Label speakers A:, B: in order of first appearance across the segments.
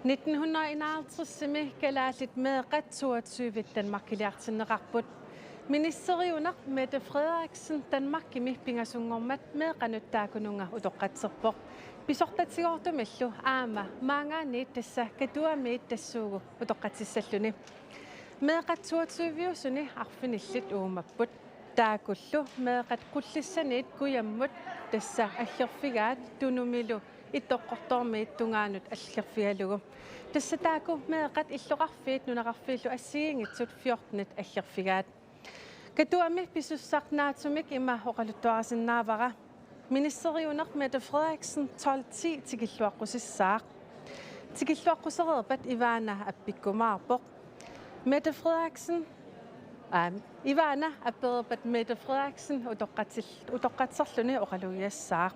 A: 1951 kalaalit meeqat 22 Danmark-kiliartinneqarput Ministeriunaq Mette Frederiksen Danmark-kimi pingasungormat meeqanuttaakununga utoqqatserpoq pisortatigortumillu aama maangaaniit tassa katuamiit tassuugu utoqqatissalluni meeqat 22 suni arfinillit uumapput taakullu meeqat qullissaniit kuyammut tassa аллерфигаат тунумилу итоққортормиит тунгаанут аллерфигалугу тасса тааку меэқат иллоқарфиит нунақарфииллу ассигингитсут 14 аллерфигаат катуами писуссарнаатсумик има оқалуттуарасиннаавара Ministeriunaq Mette Frederiksen 1210 tikilluаққусиссаақ tikilluаққусереерпат Ивана аппиккумаарпоқ Mette Frederiksen Ivana appeerpat Mette Frederiksen utoqqatserluni oqalugiassaaq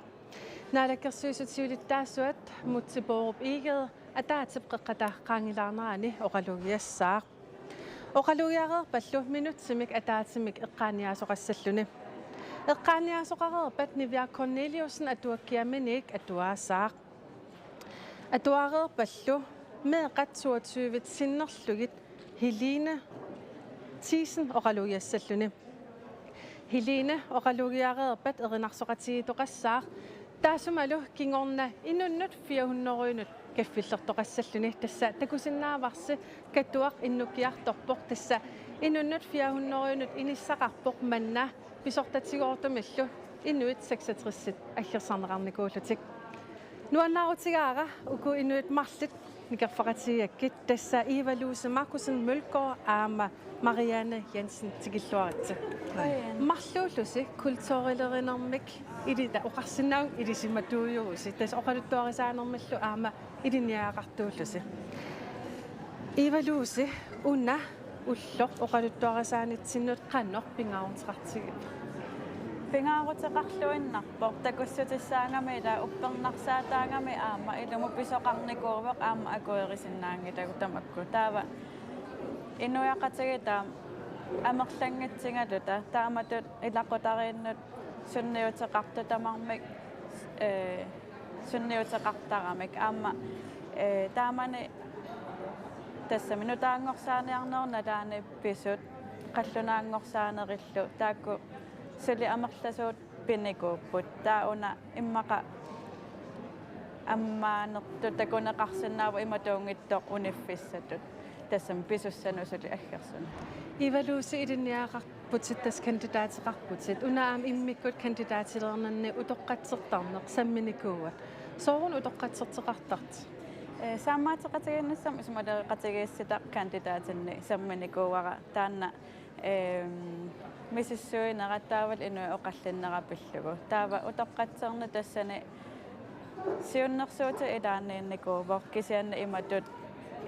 A: naalakkersuisutiulittaassuat mutsiporup igede ataatipqeqqataqqaangilaarnerani oqalugiassaaq oqalugiareerpallu minutsimik ataatimik eqqaaniaasoqassalluni eqqaaniaasoqareerpat Nivia Corneliusen atuakkiaminik atuaasaaq atuareerpallu meeqat 22 sinnerlugit Helene Tisen oqalugiassalluni Helene oqalugiareerpat erinarsoqatiitoqassaaq taasumalu kingorna inunnut 400 kaffillertoqassalluni tassa takusinnaavarsi katuaq innukiartorpoq tassa inunnut 400 inissaqarpoq manna pisortatigortumillu inuit 66 аллерсарнеқарникуулутик нуаннаарутигаара уку инуит марлит никерфақатигаккит тасса Eva-Luse Markusen Mølgaard аама Marianne Jensen tikilluaritsa марлуулуси культурилеринермик илита оқарсинаа илисиматууйуруси тас оқалуттуарисаанермаллу аама илиниаақартууллуси Eva-Luse уна уллоқ оқалуттуарисаанитсиннут қаннор пингаарунтеқартиги пингаарутеқарлуиннарпор такуссутиссаангами ила уппернарсаатаангами аама илуму писоқарникуувеқ аама акуерисиннаангитагу тамакку таава инуяқатигитаа амерлангитсингалута тааматут илаққутарииннут сунниутеқартутамармик сунниутеқартарамик аама таамани тасса минутаангорсааниарнерна таани писут қаллунаангорсаанериллу таакку сали амерласуут пиникууппут тауна иммаqa аммаанерту такунеқарсинаава иматуунгиттоқ униффиссатут тассам писуссанусули аггерсуна Eva-Luse илиниаақарпутит тас кандидатеқарпутит унаам иммиккут кандидатилернанни утоққатсертарнеқ самминикууат соорун утоққатсертеқартарт саммаатеқатигиннассам исмалеқатигииссита кандидатинни самминикууара таанна мисиссуинераттаавал инуи оқаллиннерапиллугу таава утоққатсерна тассани сиуннерсуута илааниинникуувор кисианна иматут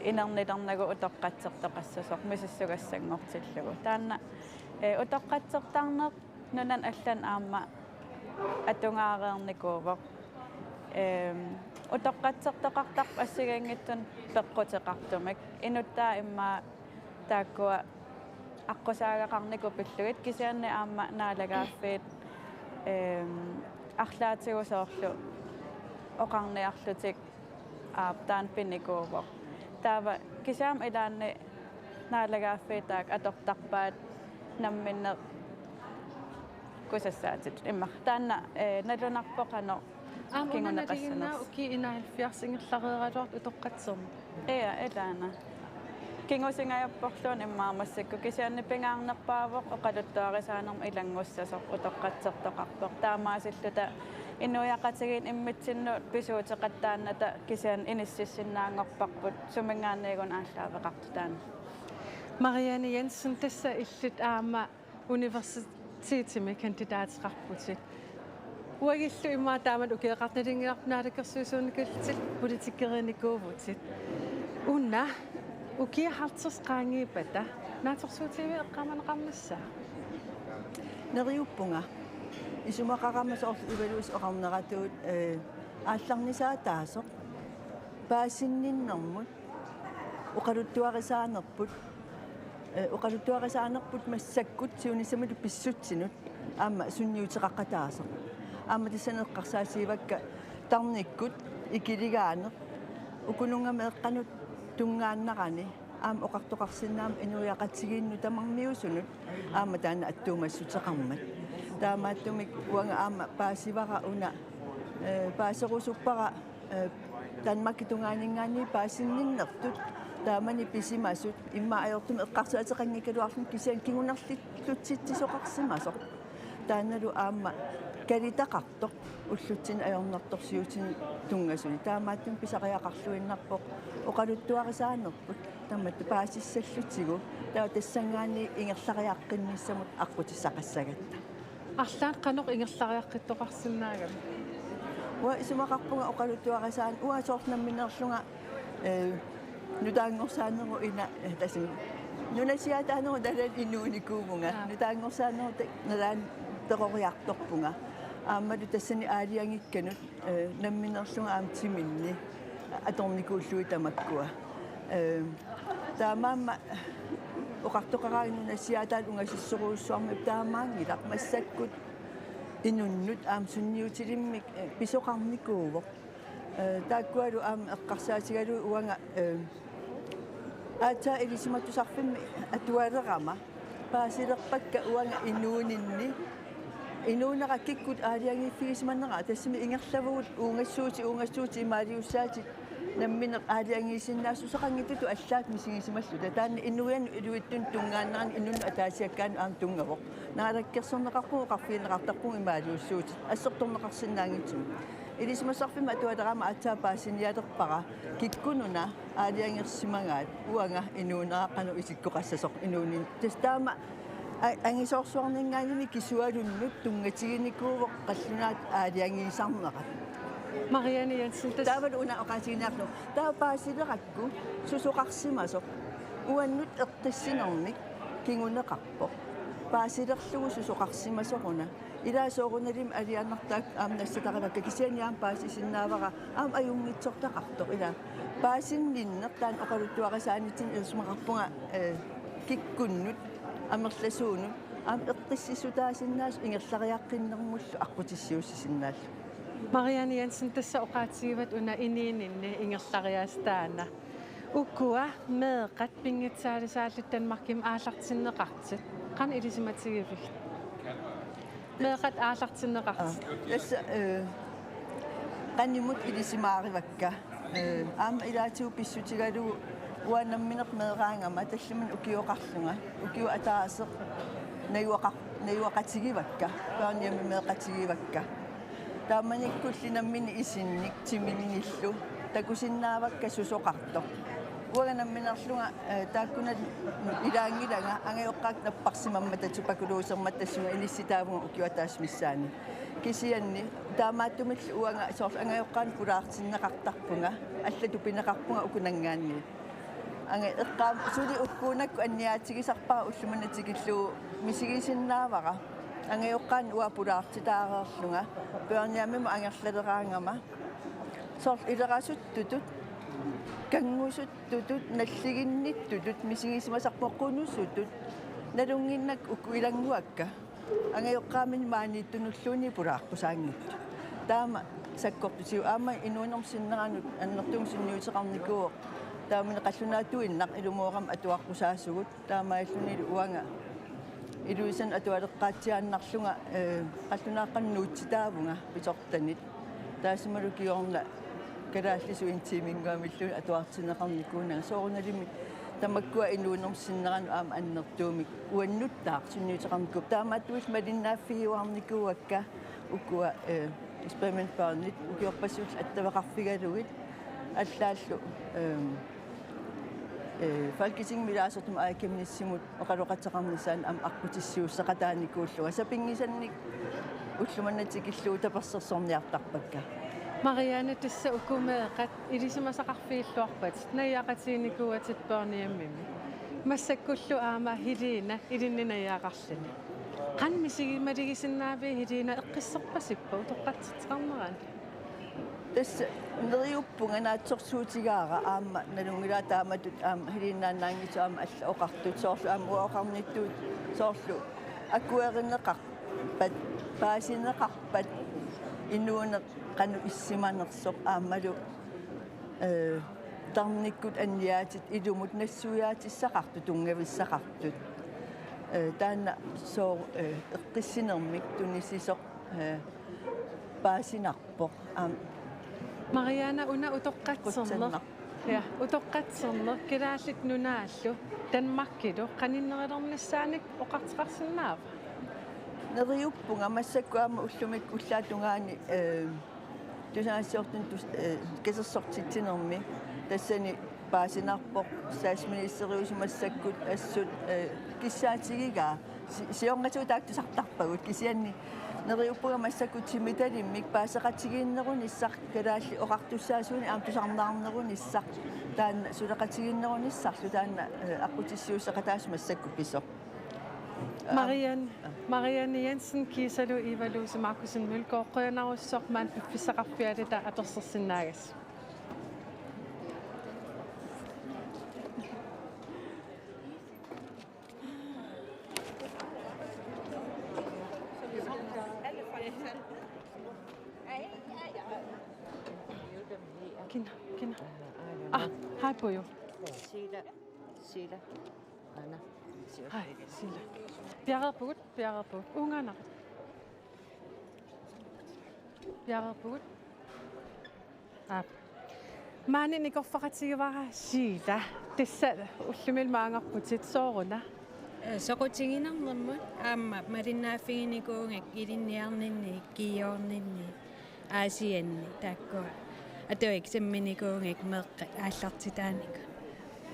A: инернилернагу утоққатсертоқассасоқ мисиссугассангортиллугу таанна утоққатсертарнеқ нунан аллан аама атунгаареерникуувор утоққатсертоқартарп ассигангиттун пеққутеқартумик инуттаа иммаа тааккуа аққусаагақарнику пиллугит кисианни аама наалагааффиит арлаатигусоорлу оқарниарлутик таан пинникуувор таава кисаам илаанни наалагааффиитаак атортарпаат намминне кусассаатит имма таанна налунарпоқано кингунеқассанерс уки инаалфиарсингерлареералуарт утоққатсерма илаана кингусингаяппорлуун иммаамассакку кисианни пингаарнерпаавоқ оқалуттуарисаанерма илангуссасоқ утоққатсертоқарпоқ таамаасиллута инуяқатигин иммитсиннуут писуутеқаттаанната кисиан иниссиссиннаангорпарпут сумингаанниигун ааллаавеқартутаана Marianne Jensen тасса иллут аама университетими кандидатеқарпутит уагиллу иммаа таамат укеэқартналингиарнаалакерсуусууникултит политиккеринникуувутит уна укиахартсерсqaangiipata нааторсуутиви эққаманеқарнissaa
B: нериуппунга исумақарамасоорлу Eva-Luse оқарнератуут аалларнисаатаасоқ паасинниннэрмут оқалуттуарисаанерпут массаккут сиунисамалу писсутсинут аама сунниутеқаққатаасоқ аама тассанеққарсаасиивакка тарниккут икилигаанеқ Ukununga meqqanut tungaannaqani oqartoqarsinnaam inuiaqatsigiinnu tamarmiusunut taana attuumassutеқармат таамааттумик уанга паасивара уна паасерусуппара танмаккитунгаанингаани паасинниннертут таамани писимасут имма аёртум эққарсуатеқангикалуарлун кисиан кигунарлиттутситсисоқарсимасо тааналу калитақартоқ уллутсин аёрнэрторсиутин тунгасуни таамааттум писақиақарлуиннарпоқ оқалуттуарисаанерпут таммат паасиссаллутсигу таа тассангаани ингерлариаққинниссамут аққутиссақассагатта
C: арлаан канеқ ингерлариаққиттоқарсинаагами
B: уа исумақарпунга оқалуттуарисаан уасоорнамминерлунга нутаангорсаанеру ина тасин нунасиатаанеру далал инууникуумунга нутаангорсаанеру налаан теқориарторпунга ааммалу тассани аалиангикканут намминерлунга аамтиминни аторникууллуи тамаккуа таамаама оқартоқараагинунасиатаат унгасиссоруussуарми таамаангилақ массаккут инуннут аамсунниутилиммик писоқарникуувоқ тааккуалу аама эққарсаатигалу уанга аата илисиматтусарфимми атуалерама паасилерпакка уанга инуунинни инуунераккиккут аалиангиффигисманнера тассими ингерлавугут уунгассуути имаалиуссаати намминеқ аалиангисиннаассусеқангитуту аллаат мисигисималлу таана инуян илуиттун тунгааннеран иннун атаасиаккаан аам тунгавоқ наалаккерсернеқарпу қарфиинеқартарпу имаалиуссуути ассерторнеқарсинаангитсум илисимассарфима атуалерама атсаапаасиниалерпара киккунуна аалиангерсимангаат уанга инуунеқақану исиккоқассасоқ инуунин тастаама ангисоорсуарнингааними кисуалуннут тунгатигиникуувоқ қаллунаат аалиангисарнеқат
C: Marianne Jensen
B: таавал уна оқасигинаарлу таа паасилеракку сусоқарсимасоқ уаннут ертассинермик кингунеқарпоқ паасилерлугу сусоқарсимасоқуна илаасооруналим алианнартаак аамнассатаривакка кисианиаам паасисиннаавара аам аюнгитсортақартоқ ила паасинниннер таан оқалуттуарисаанитсин ирсумақарпунга киккуннут амерласуунут аам ертассисутаасиннаас ингерлариаққиннермуллу аққутиссиуссисиннааллу
C: Marianne Jensen tassa oqaatigivat una iniininni ingerlariaastaana ukkua meeqat pingitsaalisaallut Danmarkim aallartinneqartit qan ilisimatigivik meeqat aallartinneqartit
B: тасса qannimut ilisimaarivakka аама илаатиу писсутигалу уанамминеқ меэраангама таллиман укиоқарлунга укиу атаасеқ наюақатигивакка паанниами меэқатигивакка тааманиккуллинаммини исинник тиминниллу такусиннаавакка сусоқарто уаганамминерлунга тааккунат илаангилага ангиоққаак наппарсимамма татупакулуусермат тассуга илисситаавунга укиуатаас миссаани кисианни таамааттумил уанга сорл ангиоққаан пулаартиннеқартарпунга аллату пинеқарпунга укунангаанни анга эққаам сули уккуунакку анниаатигисарпаа уллуманатигиллуу мисигисиннаавара ангиоққаан уапулаартитаареерлунга пеорниаммима ангерлалераангама сорл илерасуттутут кангусуттутут наллигинниттутут мисигисимасарпоққунуссутут налунгиннак укуилангуакка ангиоққаамин маанниттунуллууни пулаарпусаангитту таама саккортутиу аама инуунермсиннеранут аннертунгсинниутеқарникуоқ таамин қаллунаатуиннақ илумуорам атуарпусаассугут таамааллунили уанга илуисан атуалеққаатсиааннарлунга қаллунааққаннуутситаавунга питортанит таасималу киорна калааллису интимингуамиллу атуартинеқарникуунага сооруналими тамаккуа инуунермсиннерану аама аннертуумик уаннуттаақ сунниутеқарникуп таамааттуил малиннааффигуарникууакка уккуа экспериментпаарнит укиорпассуут аттавеқарфигалугит аллааллу Folketing milaasortum aakimnissimut oqaloqatseqarnisaan am aqqutissuussaqataanikуулluga sapingisannik ullumannatikilluu tapersersorniartarpakka
C: Marianne tassa ukumeeqat ilisimasaqarfiilluarpat nayaaqatiinikuatit paarniammimi массаккуллу аама хилиина илиннинаяақарлани qan misigimaligisinnaavii hiliina eqqisserpasippa utoqqatsitqarneraan
B: тас нериуппунга наатсорсуутигаара аама налунгила тааматут аама хилиннааннаангиту аама алла оқартут соорлу аама уоқарниттуут соорлу аккуеринеқарпат паасинеқарпат инуунеқ кану иссиманерсоқ аамалу тарниккут анниаатит илумут нассуяатиссақартут тунгависсақартут таана соо эққиссинермик тунисисоқ паасинарпоқ
C: Mariana una utoqqatserner. Ja, utoqqatserner kiraалlit nunaallu Danmarkilu qaninnerilornassaanik oqartiqarsinnaava.
B: neriuppunga massakkuama ullumik ullaatунгаани тусаассуортун кисерсортитсинерми тассани паасинарпоқ саасминisseriusimassakкут ассут киссаатигигаа сиорнатуу таактусартарпагут кисианни neriuppunga massakкут симиталиммик паасеқатигииннерунissaq калаалли оқартуссаасууни аамтусарнаарнерунissaq таана сулеқатигииннерунissарлу таана аққутиссиусеқатаас массакку писоқ
C: Marianne Jensen kiisalu Ivaluuse Markusen Mølgaard qønarussormaan uffissaqarfialita atorsersinnaagas. Kina. Hej Bojo.
D: Sila. Anna.
C: Hej, Silla. Bjerget på. Ungerne. Bjerget på. Maani nikorfaqatigivara Silla. Tissa ullumil maangarputit sooruna.
E: Soqutiginernermut aamma malinnaaffiginikuungak ilinniarninni kiiorninni aasianni taakkua atuik samminikuungak meeqqa aallartitaanik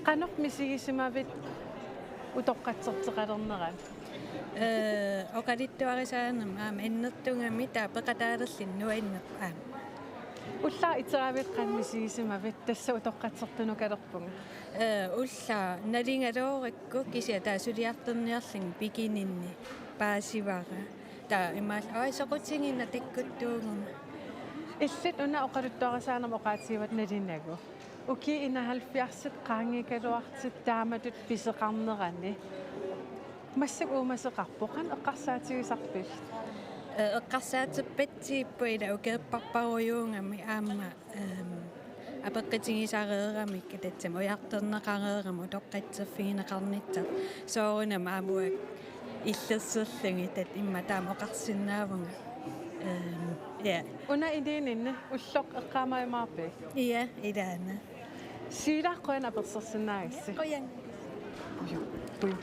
C: Qanorp misigisimavit utoqqatserteqalerneran.
E: Oqalittuarisaanam aam innertungami taapeqataalerlin nuinneq aam
C: Ulla iteravit qanmisigisimavit tassa utoqqatsertunukalerpunga.
E: Ulla nalingalorikku kisia taasuliarterniarling pikininni paasivara taa imaal soqutiginna tikkuttuunguma
C: Illit una oqaluttuarisaanam oqaatiivat nalinnagu. Uki inahalfiarsit qaangikaluartit taamatut piseqarnerani. Massaq uumaseqarpoqan eqqarsaatigisarpil.
E: Eqqarsaateppatsiippuila ukeerparparujuungami aamma apeqqitigisaareeramik tatsam ujarterneqareeramu toqqatserfigineqarnitsa soorunam aamuak illerserlungi tat imma taamoqarsinnaavunga ja
C: Una ideeninne ulloq eqqaamaimaarpi.
E: iya ilaana
C: Sila qoyan apersersinnaagsi.
E: qoyan
C: Puyo.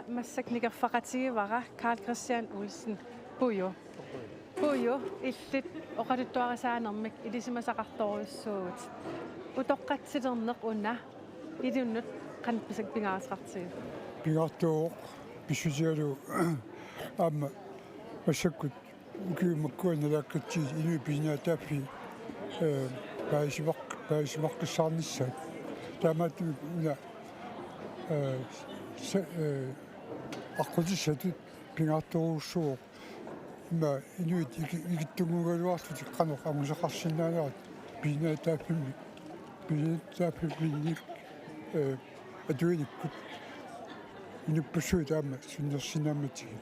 C: Massak nikerfaqatigivara Carl Christian Olsen. Puyo. Illit oqaluttuarisaanermik ilisimasaqartoruissuut. Utoqqatsilerneq una ilunnut qanpisak pingaasqartigu.
F: Pingaartuuq pissutialu aamma massakkut ukiumakkuanalaakkatii inu pinaataaffi paisimaqqissaarnissaat taamaatu una аққутиссатут пингаартуруссуоқ има инуит игиттунгугалуарлут иққанеқ амусеқарсиннаанерат пинаатааффимник атуиниккут инуппассуи таама суннерсинааматиги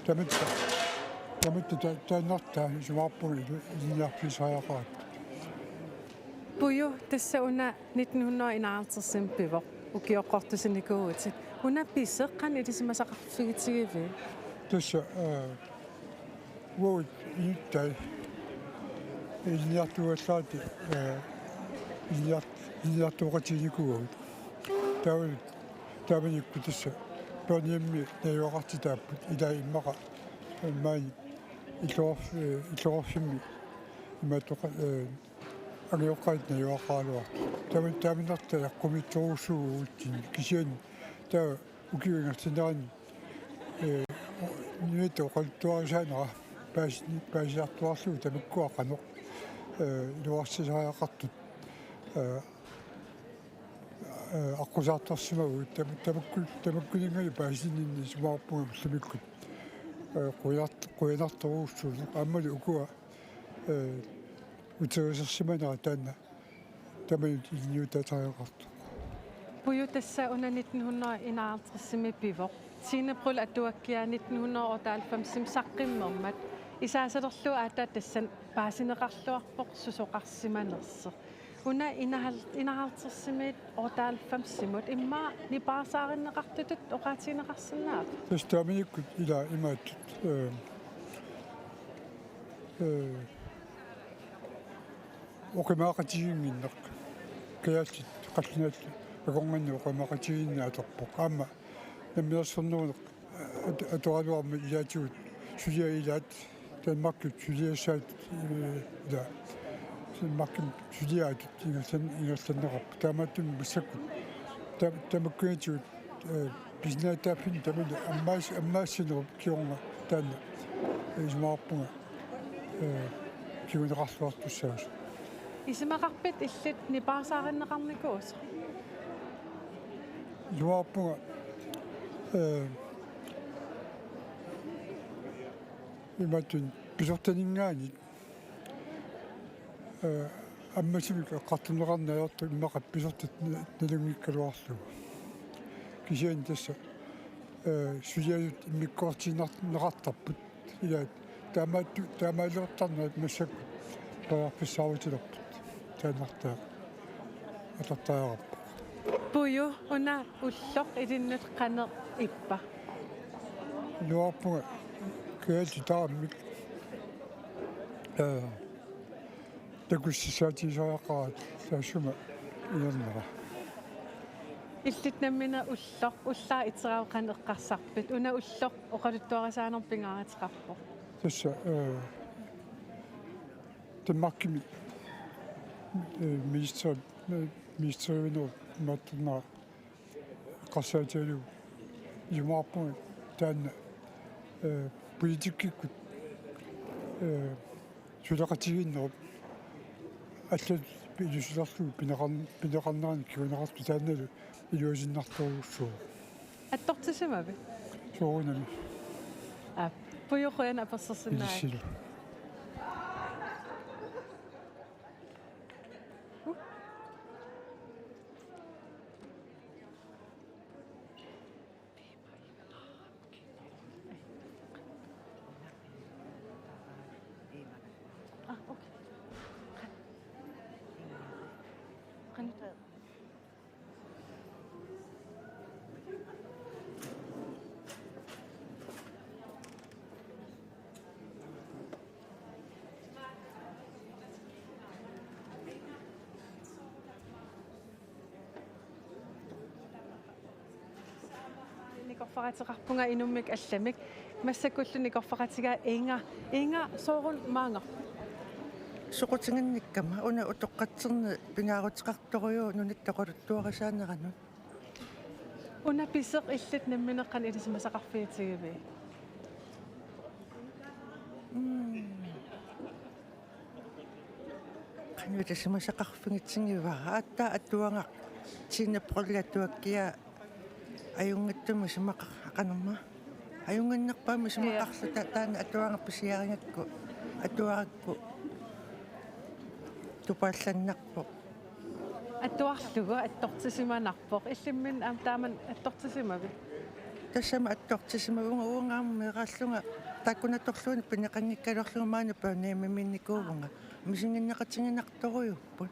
F: таматта тааннартаа сумаарпуги илиарфисааяқаат
C: Puyo tassa una 1951 pivoq ukioqqortusinikuutit. Una piseqqan ilisimasaqarfigitigivi.
F: тасса уут инуттай илиартугаллаати илиартуqatinikугут тааваникку тасса паниамми наюақартитааппут илаиммақа маани илорфимми иматоқа агиоққаит наюаққаалуа таминарта яққумитсоруссуугуутсин кисиани таа укиуингартинерани нуито қалтуарисаанера паасиартуарлугу тамиккуаққано илуарсисааяқартут аққусаартарсимагу тамаккулингали паасиннинни сумаарпуга муллумиккут қуянарторуссуу ааммали укуа утерисерсиманера таанна тамани илниутаатариақарту
C: Puyo tassa una 1951 pivoq. Sinebrul atuakkia 1998 saqqimmermat исаасалерлу аатаа тассан паасинеқарлуарпоқ сусоқарсиманерсо уна инахаартерсимиит ортаалфамсимут имма нипаасаариннеқартутут оқаатинеқарсинаап
F: тастаминиккут ила имааттут оқимаақатигингиннеқ каяаллит қаллинаат агонганни оқимаақатигиннааторпоқ аама наммиерсэрнерунеқ атуалуарми илаатигут сулиаилаат танмаркут сулиассаат да маккин сулиаат ингерланнерап таамааттун миссаккут тамаккуатигут бизнаатааффин тамаду аммаассинеруп киорнга таана исмаарпунга кигунеқарлуартуссаас
C: исимақарпит иллит нипаасаариннеқарникуус
F: исмаарпунга иматун писортанингаани аммасимик эққартунеқарнаёрту иммақат писортат налунгиккалуарлугу кисиан тасса сулиалут иммиккоортиннеқартарпут илаат таамаалуортарнаат массакку паапписсаавутилерпут таанартаа атартаарааппа
C: пую уна уллоқ илиннут қанеқ иппа
F: нуарпунга кээл тааммик такуссисаатисаақаат таасума иернера
C: иллит наммина уллоқ уллаа итерау қанеққарсарпит уна уллоқ оқалуттуарасаанерпингааратеқарпоқ
F: тасса таммаркими министериноо маттунаа қассаатиалу юмаарпунга таанна политиккиккут сулеқатигиннеруп аллат пилусулерлугу пинеқарнерани кигунеқарту таанналу илуасиннарторуссуу
C: аттортисимави
F: соорунами
C: пуйоқуяна апассерсинаа
F: илиссилу
C: никорфаратеқарпунга инуммик алламик массакуллу никорфаратигаа инга соорун маангар
D: суқутингинниккама уна утоққатсерни пингаарутеқарторуйу нуниттоқалуттуарасаанерану
C: уна писеқ иллит намминеққан илисимасақарфиитигиви
D: канвитасимасақарфигитсингивара аатта аттуанга тиннепроллаттуаккиа аюнгаттума симақақанерма аюнганнерпаама симақарлу таана аттуанга писиарингакку аттуаракку тупаалланнарпо
C: аттуарлугу аттортисиманарпоқ иллиммин тааман аттортисимави
D: тассама аттортисимавунга уунгаама меқарлунга таккунаторлуни пинеқангиккалерлугумаана паанеэмиминникуувунга мисингиннеқатингинарторуйуппут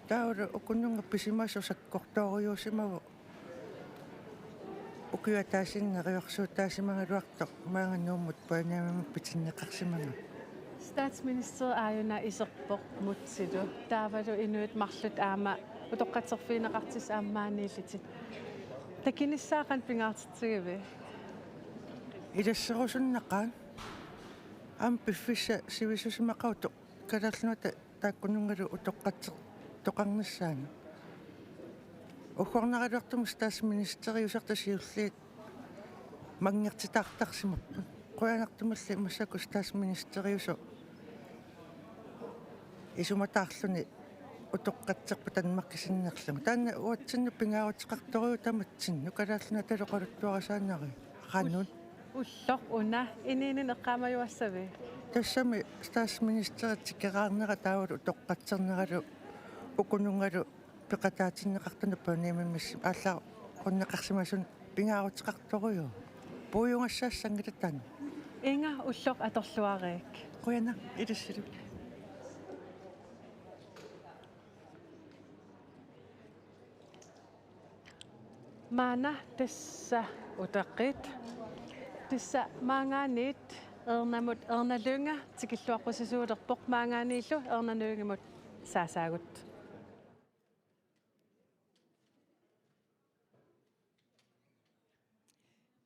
D: тааула укуннунга писимасо саккорторуйуусимаву укиатаасиннериорсуутаасимангалуарто маанганууммут паанеэмими питиннеқарсимага
C: Statsminister Ayuna isерпоқ мутсилу таавалу инуит марлут аама утоққатерфиинеқартис ааммаанииллитит такиниссаақан пингаартитсигиви
D: илассерусуннақаан аам пиффисса сивисусимақауту калерлунута тааккунунгалу утоққатсер тоқарнассаана ухорнаралуартум статсминистериусертасиуллиит мангертитаартарсимарпут қуянартумалли массаку статсминистериусу исуматаарлуни утоққатсерпу танмаркисиннерлугу таанна уатсинну пингаарутеқарторуйу таматсинну калааллуна талоқалуттуарасаанари қанун
C: уллоқ уна ининин эққаамаюассави
D: тассами статсминистеритикераарнера таавалу утоққатсернералу укунунгалу пеқатаатиннеқартуна паанеэмиммисси ааллаа қуннеқарсимасун пингаарутеқарторуйу пуйунгассаассангилатаан
C: Inga ullor atorluareek.
D: Quyanaq ilissiluk.
C: Maana tassa utaqqit. Tissa maangaanit ernamut ernalunga tikilluaqqusisuulerpoq maangaaniillu ernanuungimut saasaagut.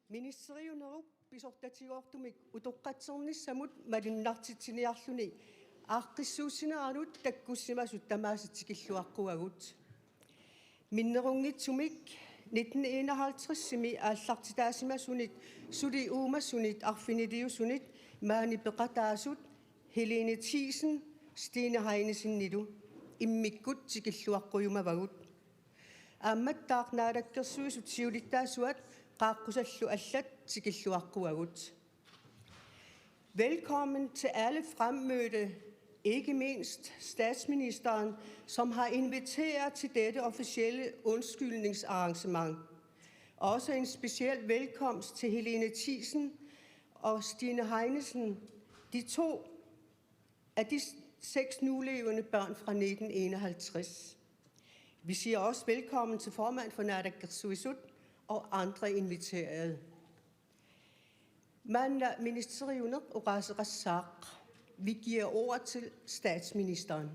G: Ministeriunerup pisortatigoortumik utoqqatsernissamut malinnartitsiniarluni aaqqissuussinaarnut takkussimasut tamaasitikilluaqquagut. Minnerungitsumik 1951-simi aallartitaassimasunit suli uumassunit arfiniliusunit maani peqataasut Helene Thiesen Stine Heinesen-nilu immikkut tikilluaqqujumavagut. Aammattaarnaalakkersuisut siulittaasuat qaaqqusallu allat tikilluaqquagut. Velkommen til alle fremmødte, ikke mindst statsministeren, som har inviteret til dette officielle undskyldningsarrangement. Også en speciel velkomst til Helene Thiesen og Stine Heinesen, de 2 af de 6 nulevende børn fra 1951. Vi siger også velkommen til formand for Naalakkersuisut og andre inviterede. Ministeriuner og Rasaq. Vi giver ord til statsministeren.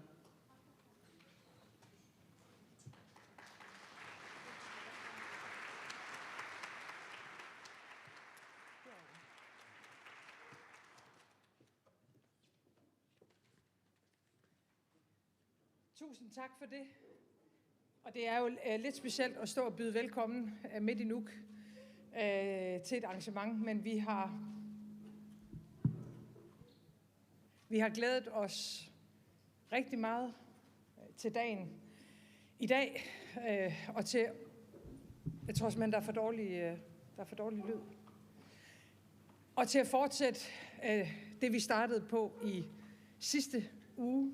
H: Tusind tak for det. Og det er jo lidt specielt at stå og byde velkommen midt i Nuuk til et arrangement, men vi har glædet os rigtig meget til dagen i dag, og til, jeg tror simpelthen, der er for dårlig lyd, og til at fortsætte det, vi startede på i sidste uge.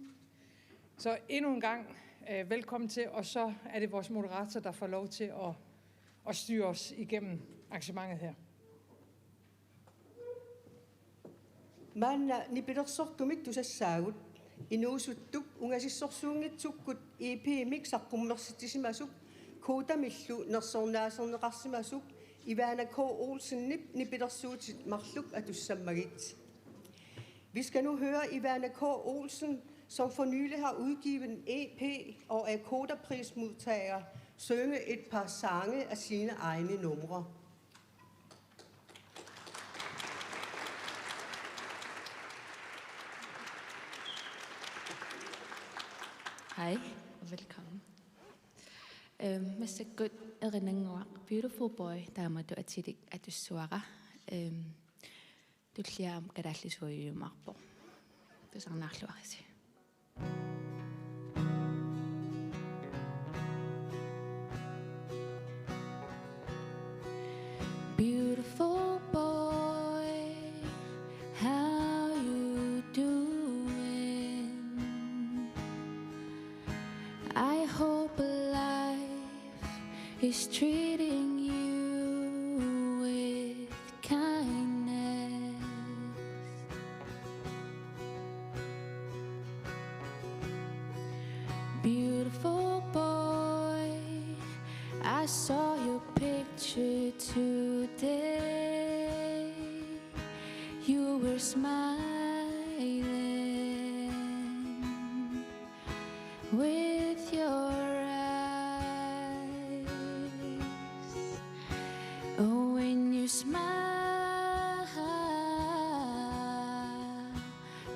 H: Så endnu en gang velkommen til, og så er det vores moderator, der får lov til at styre os igennem arrangementet her.
G: Manna nipilersortumik tusassaagut inuusuttuk ungasissorsuungitsukkut EP-mik saqqummersittisimasuk kuutamillu nersornaaserneqarsimasuk Ivana K. Olsen nipilersuutit marluk atussammagit. Vi skal nu høre Ivana K. Olsen, som for nylig har udgivet en EP og er Koda-prismodtager, synge et par sange af sine egne numre.
I: Hej og velkommen. Mr. Good erinnernger, beautiful boy, dama du atidik atussuara. Du kliam kadalli suayumarpo. Du sarnarluarisi. Beautiful boy, how you doing? I hope life is treating you with kindness. Beautiful boy, I saw your picture today. You were smiling with your eyes. Oh, when you smile,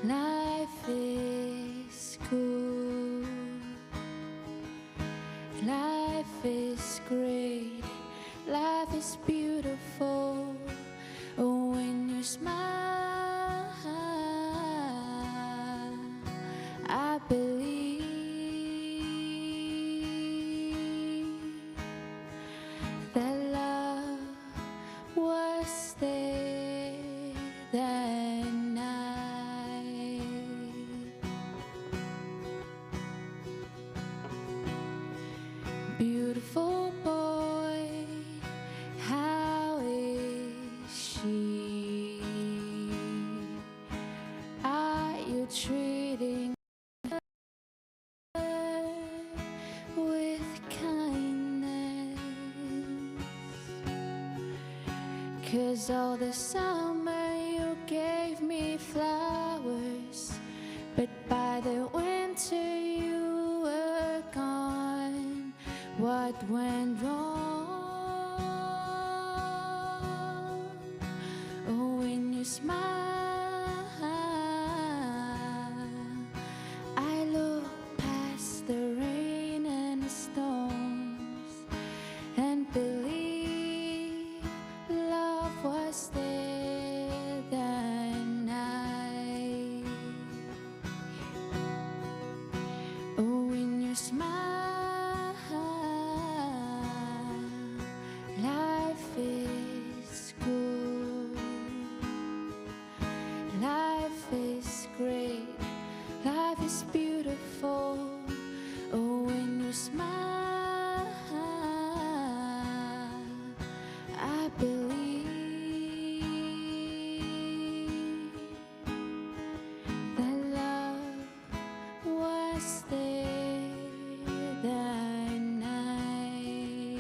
I: life is good. Life is great. Life is beautiful. Oh, when you smile, I believe that love was there that night. Beautiful boy, how it 'Cause all the summer you gave me flowers, but by the winter you were gone. What went wrong? Oh, when you smile, I look past the rain and the storms and believe love was there that night. Oh, when you smile, life is good, life is great, life is beautiful. Oh, when you smile, I believe that love was there that night.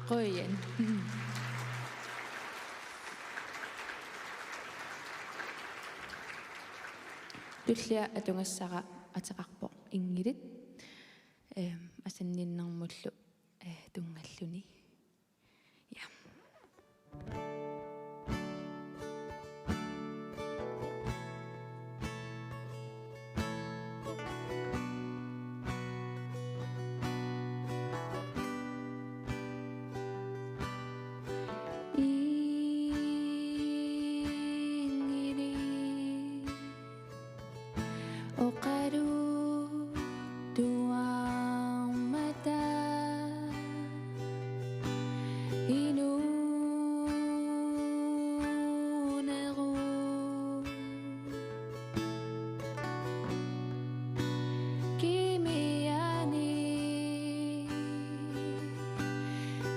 I: Qoyen. Tullia atungassara ataqarpoq ingilit asanninnermullu tungalluni. Ja. Oqaru tuang mata inunaru kimiani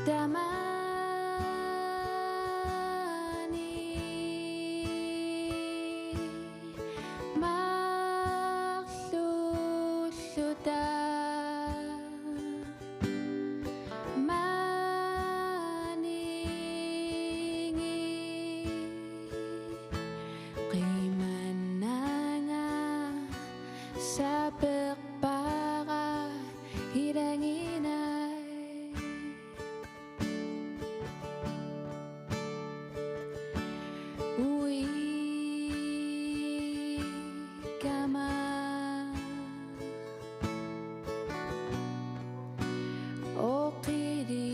I: damani magluluta maningi qimananga sa pagpara hiranginay uwi kama okiri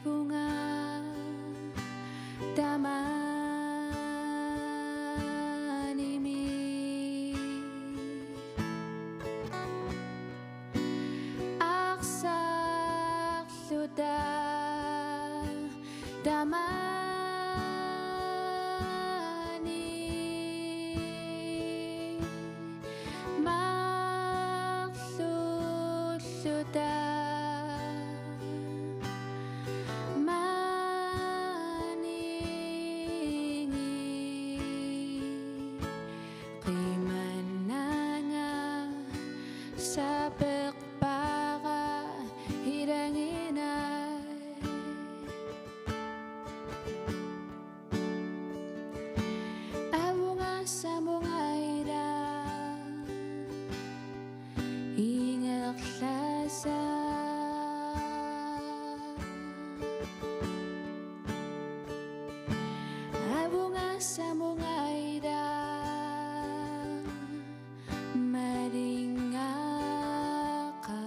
I: bunga tamanimi aksakluda damani magluluta maningi qimananga sa pagpara hiranginay abunga sa mga ira ingaklasa abunga sa mga ira maringa ka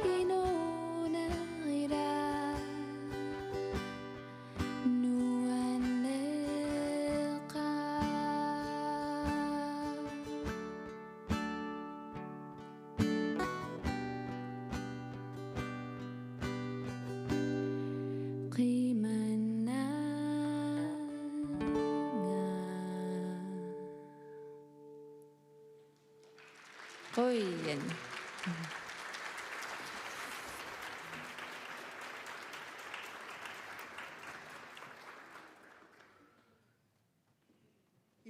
I: inuna ira nuanel ka Qoyen.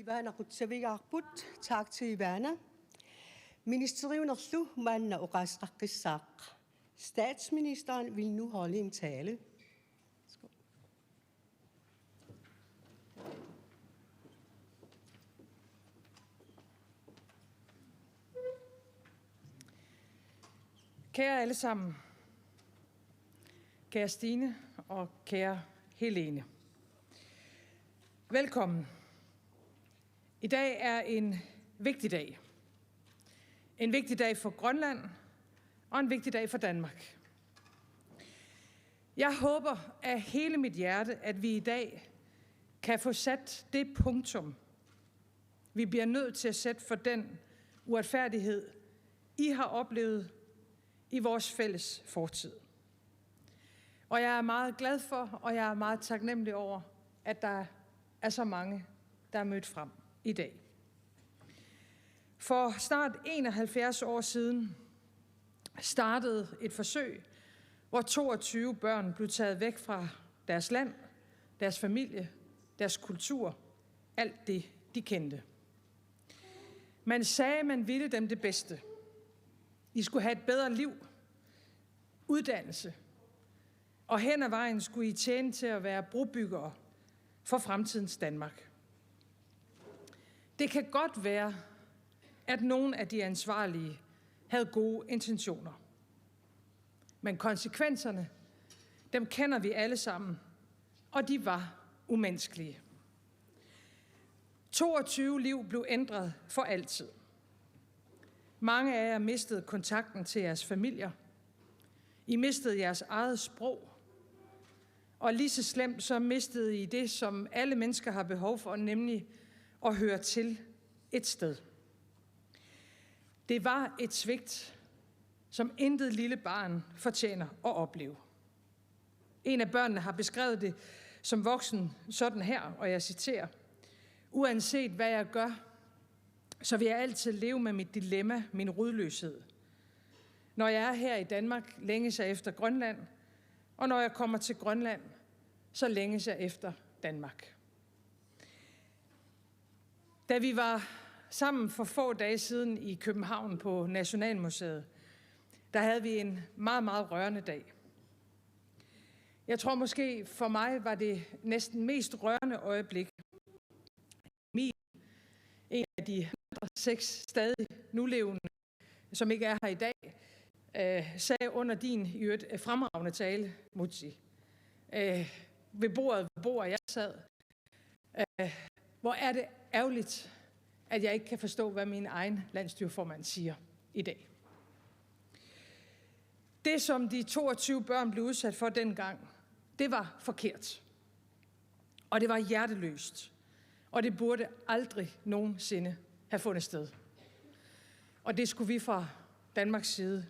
G: Ivana Rutsavigarput, tak til Ivana. Ministeriunerslu manna oqasqaqqissaaq. Statsministeren vil nu holde en tale.
H: Kære alle sammen, kære Stine og kære Helene. Velkommen. I dag er en vigtig dag. En vigtig dag for Grønland og en vigtig dag for Danmark. Jeg håber af hele mit hjerte, at vi i dag kan få sat det punktum, vi bliver nødt til at sætte for den uretfærdighed, I har oplevet i vores fælles fortid. Og jeg er meget glad for, og jeg er meget taknemmelig over, at der er så mange, der er mødt frem i dag. For snart 71 år siden startede et forsøg, hvor 22 børn blev taget væk fra deres land, deres familie, deres kultur, alt det, de kendte. Man sagde, man ville dem det bedste. I skulle have et bedre liv, uddannelse, og hen ad vejen skulle I tjene til at være brobyggere for fremtidens Danmark. Det kan godt være, at nogle af de ansvarlige havde gode intentioner. Men konsekvenserne, dem kender vi alle sammen, og de var umenneskelige. 22 liv blev ændret for altid. Mange af jer mistede kontakten til jeres familier. I mistede jeres eget sprog. Og lige så slemt, så mistede I det, som alle mennesker har behov for, nemlig at høre til et sted. Det var et svigt, som intet lille barn fortjener at opleve. En af børnene har beskrevet det som voksen sådan her, og jeg citerer: "Uanset hvad jeg gør, så vil jeg altid leve med mit dilemma, min rodløshed. Når jeg er her i Danmark, længes jeg efter Grønland, og når jeg kommer til Grønland, så længes jeg efter Danmark." Da vi var sammen for få dage siden i København på Nationalmuseet, der havde vi en meget, meget rørende dag. Jeg tror måske for mig var det næsten mest rørende øjeblik. Emil, en af de andre 6 stadig nulevende, som ikke er her i dag, sagde under din i øvrigt fremragende tale, Mutsi, ved bordet, hvor jeg sad: hvor er det ærgerligt, at jeg ikke kan forstå, hvad min egen landsstyreformand siger i dag. Det, som de 22 børn blev udsat for dengang, det var forkert. Og det var hjerteløst. Og det burde aldrig nogensinde have fundet sted. Og det skulle vi fra Danmarks side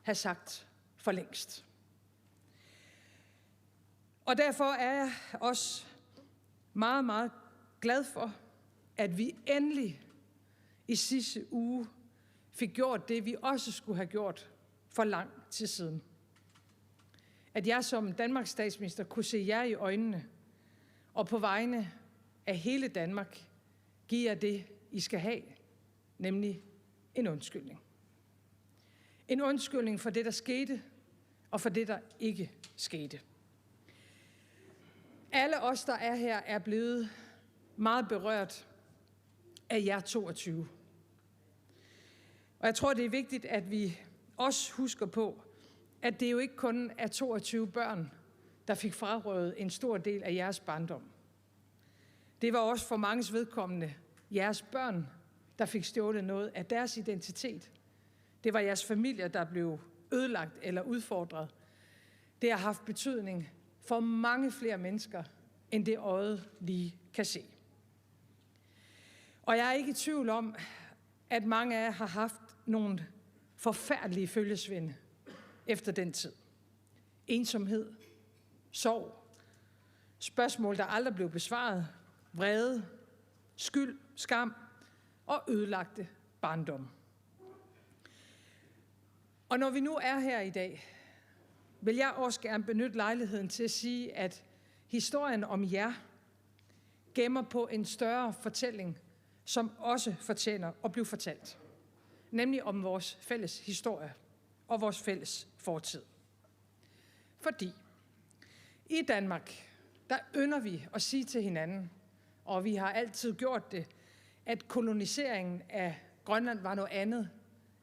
H: have sagt for længst. Og derfor er jeg også meget, meget glad for, at vi endelig i sidste uge fik gjort det, vi også skulle have gjort for lang tid siden. At jeg som Danmarks statsminister kunne se jer i øjnene, og på vegne af hele Danmark give jer det, I skal have, nemlig en undskyldning. En undskyldning for det, der skete, og for det, der ikke skete. Alle os, der er her, er blevet meget berørt af jer 22. Og jeg tror, det er vigtigt, at vi også husker på, at det jo ikke kun er 22 børn, der fik frarøvet en stor del af jeres barndom. Det var også for manges vedkommende jeres børn, der fik stjålet noget af deres identitet. Det var jeres familier, der blev ødelagt eller udfordret. Det har haft betydning for mange flere mennesker, end det øjet lige kan se. Og jeg er ikke i tvivl om, at mange af jer har haft nogle forfærdelige følgesvende efter den tid. Ensomhed, sorg, spørgsmål, der aldrig blev besvaret, vrede, skyld, skam og ødelagte barndom. Og når vi nu er her i dag, vil jeg også gerne benytte lejligheden til at sige, at historien om jer, gemmer på en større fortælling, som også fortjener at blive fortalt. Nemlig om vores fælles historie og vores fælles fortid. Fordi i Danmark, der ynder vi at sige til hinanden, og vi har altid gjort det, at koloniseringen af Grønland var noget andet,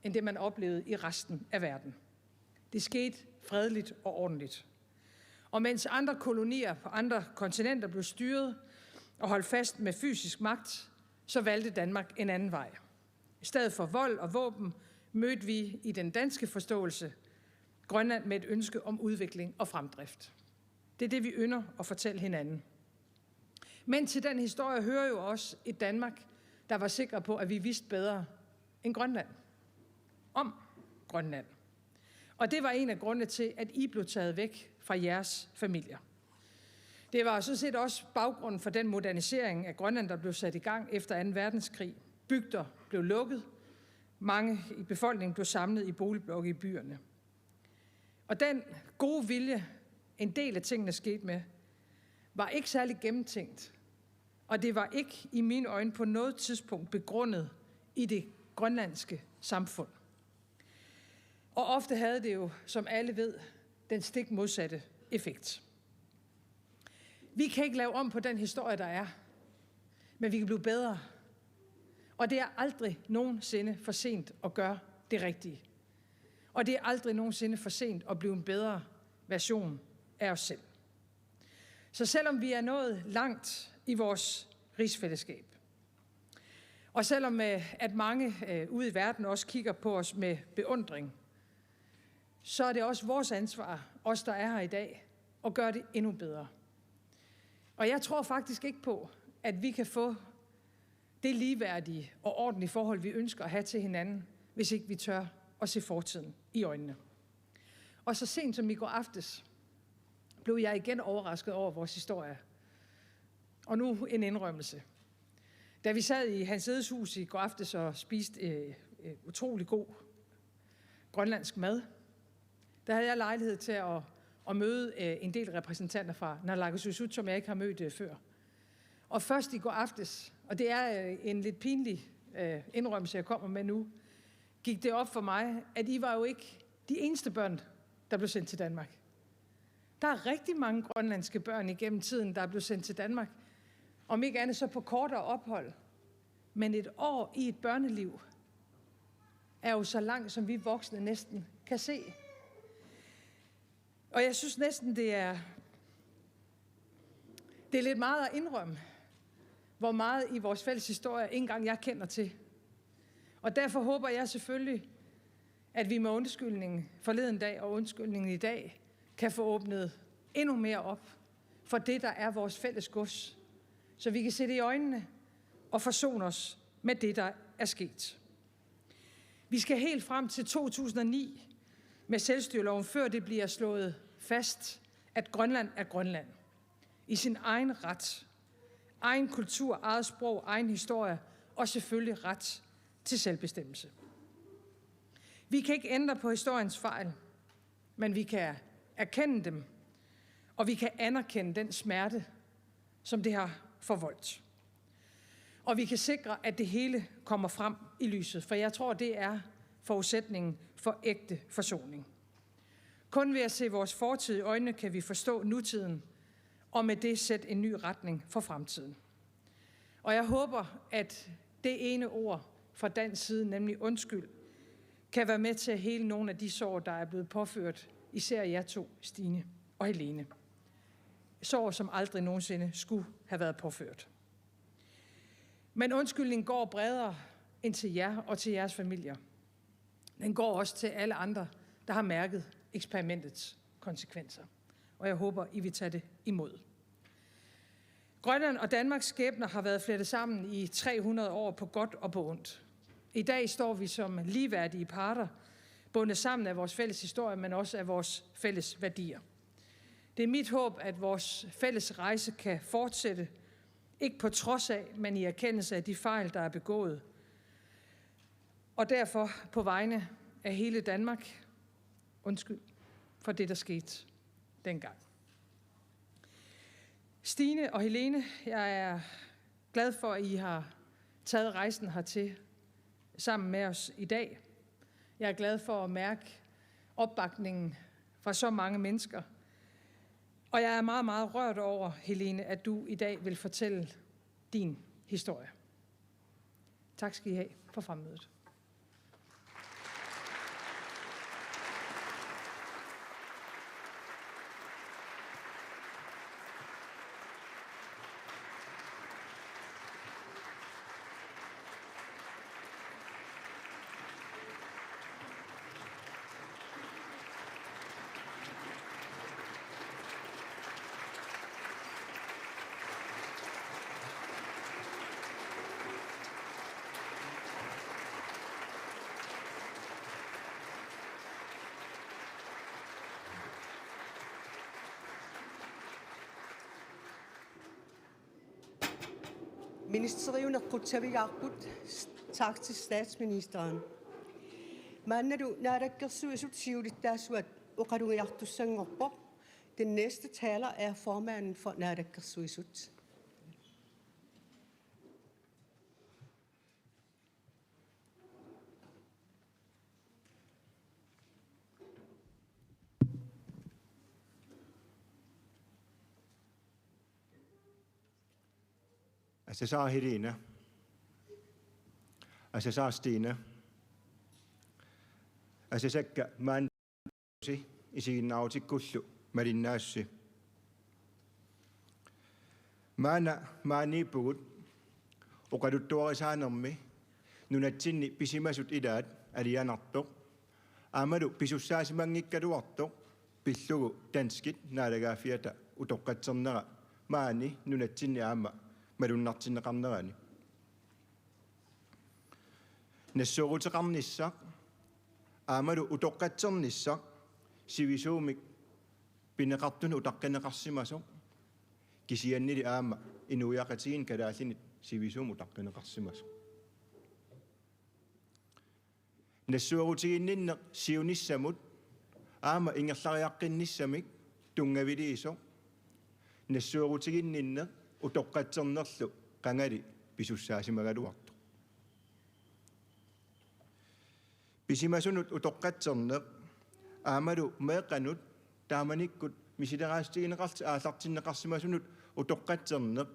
H: end det man oplevede i resten af verden. Det skete fredeligt og ordentligt. Og mens andre kolonier på andre kontinenter blev styret og holdt fast med fysisk magt, så valgte Danmark en anden vej. I stedet for vold og våben mødte vi i den danske forståelse Grønland med et ønske om udvikling og fremdrift. Det er det, vi ynder at fortælle hinanden. Men til den historie hører jo også et Danmark, der var sikre på, at vi vidste bedre end Grønland. Om Grønland. Og det var en af grundene til, at I blev taget væk fra jeres familier. Det var sådan set også baggrunden for den modernisering af Grønland, der blev sat i gang efter 2. verdenskrig. Bygder blev lukket. Mange i befolkningen blev samlet i boligblokke i byerne. Og den gode vilje, en del af tingene skete med, var ikke særlig gennemtænkt. Og det var ikke i mine øjne på noget tidspunkt begrundet i det grønlandske samfund. Og ofte havde det jo, som alle ved, den stik modsatte effekt. Vi kan ikke lave om på den historie, der er, men vi kan blive bedre. Og det er aldrig nogensinde for sent at gøre det rigtige. Og det er aldrig nogensinde for sent at blive en bedre version af os selv. Så selvom vi er nået langt i vores rigsfællesskab, og selvom at mange ude i verden også kigger på os med beundring, så er det også vores ansvar, os der er her i dag, at gøre det endnu bedre. Og jeg tror faktisk ikke på, at vi kan få det ligeværdige og ordentlige forhold, vi ønsker at have til hinanden, hvis ikke vi tør at se fortiden i øjnene. Og så sent som i går aftes, blev jeg igen overrasket over vores historie. Og nu en indrømmelse. Da vi sad i Hans Edes hus i går aftes og spiste utrolig god grønlandsk mad, der havde jeg lejlighed til at møde en del repræsentanter fra Naalakkersuisut, som jeg ikke har mødt før. Og først i går aftes, og det er en lidt pinlig indrømmelse, jeg kommer med nu, gik det op for mig, at I var jo ikke de eneste børn, der blev sendt til Danmark. Der er rigtig mange grønlandske børn igennem tiden, der er blevet sendt til Danmark. Om ikke andet så på kortere ophold. Men et år i et børneliv er jo så langt, som vi voksne næsten kan se. Og jeg synes næsten, det er lidt meget at indrømme, hvor meget i vores fælles historie ikke engang jeg kender til. Og derfor håber jeg selvfølgelig, at vi med undskyldningen forleden dag og undskyldningen i dag, kan få åbnet endnu mere op for det, der er vores fælles gods, så vi kan se det i øjnene og forsone os med det, der er sket. Vi skal helt frem til 2009 med selvstyreloven, før det bliver slået fast, at Grønland er Grønland. I sin egen ret, egen kultur, eget sprog, egen historie og selvfølgelig ret til selvbestemmelse. Vi kan ikke ændre på historiens fejl, men vi kan erkende dem, og vi kan anerkende den smerte, som det har forvoldt. Og vi kan sikre, at det hele kommer frem i lyset, for jeg tror, det er forudsætningen for ægte forsoning. Kun ved at se vores fortid i øjnene, kan vi forstå nutiden, og med det sætte en ny retning for fremtiden. Og jeg håber, at det ene ord fra dansk side, nemlig undskyld, kan være med til at hele nogle af de sår, der er blevet påført, især jer to, Stine og Helene. Sår, som aldrig nogensinde skulle have været påført. Men undskyldningen går bredere end til jer og til jeres familier. Den går også til alle andre, der har mærket eksperimentets konsekvenser. Og jeg håber, I vil tage det imod. Grønland og Danmarks skæbner har været flettet sammen i 300 år på godt og på ondt. I dag står vi som ligeværdige parter, bundet sammen af vores fælles historie, men også af vores fælles værdier. Det er mit håb, at vores fælles rejse kan fortsætte, ikke på trods af, men i erkendelse af de fejl, der er begået. Og derfor på vegne af hele Danmark, undskyld for det, der skete dengang. Stine og Helene, jeg er glad for, at I har taget rejsen hertil sammen med os i dag. Jeg er glad for at mærke opbakningen fra så mange mennesker. Og jeg er meget, meget rørt over, Helene, at du i dag vil fortælle din historie. Tak skal I have for fremmødet.
G: Tak til statsministeren. Mannadu narakkersuisut siulittassuat uqaruiartussangorpoq. Den næste taler er formanden for narakkersuisut.
J: Asesa Helene. Asesa Stine. Asesakka maansi isiginnautikkullu malinnaassi. Maaniippugut uqaluttuarisaanermi nunatsinni pisimasut ilaat alianartoq aamalu pisussaasimanngikkaluartoq pillugu danskit naalagaafiata utoqqatsernera maani nunatsinni aama malunnartinneqarnerani nassuuruteqarnissaq aamalu utoqqatsernissaq sivisuumik pineqartunu utaqqaneqarsimasoq kisiannili aama inuiaqatigin kalaallinit sivisuum utaqqaneqarsimasoq nassuurutiginninneq siunissamut aama ingerlariaqqinnissamik tungaviliisoq nassuurutiginninneq utoqqatsernerlu qangali pisussaasimaгаluartu pisimasunut utoqqatserneq aamalu meeqanut taamanikkut misileraasitigineqarti aallartinneqarsimasunut utoqqatserneq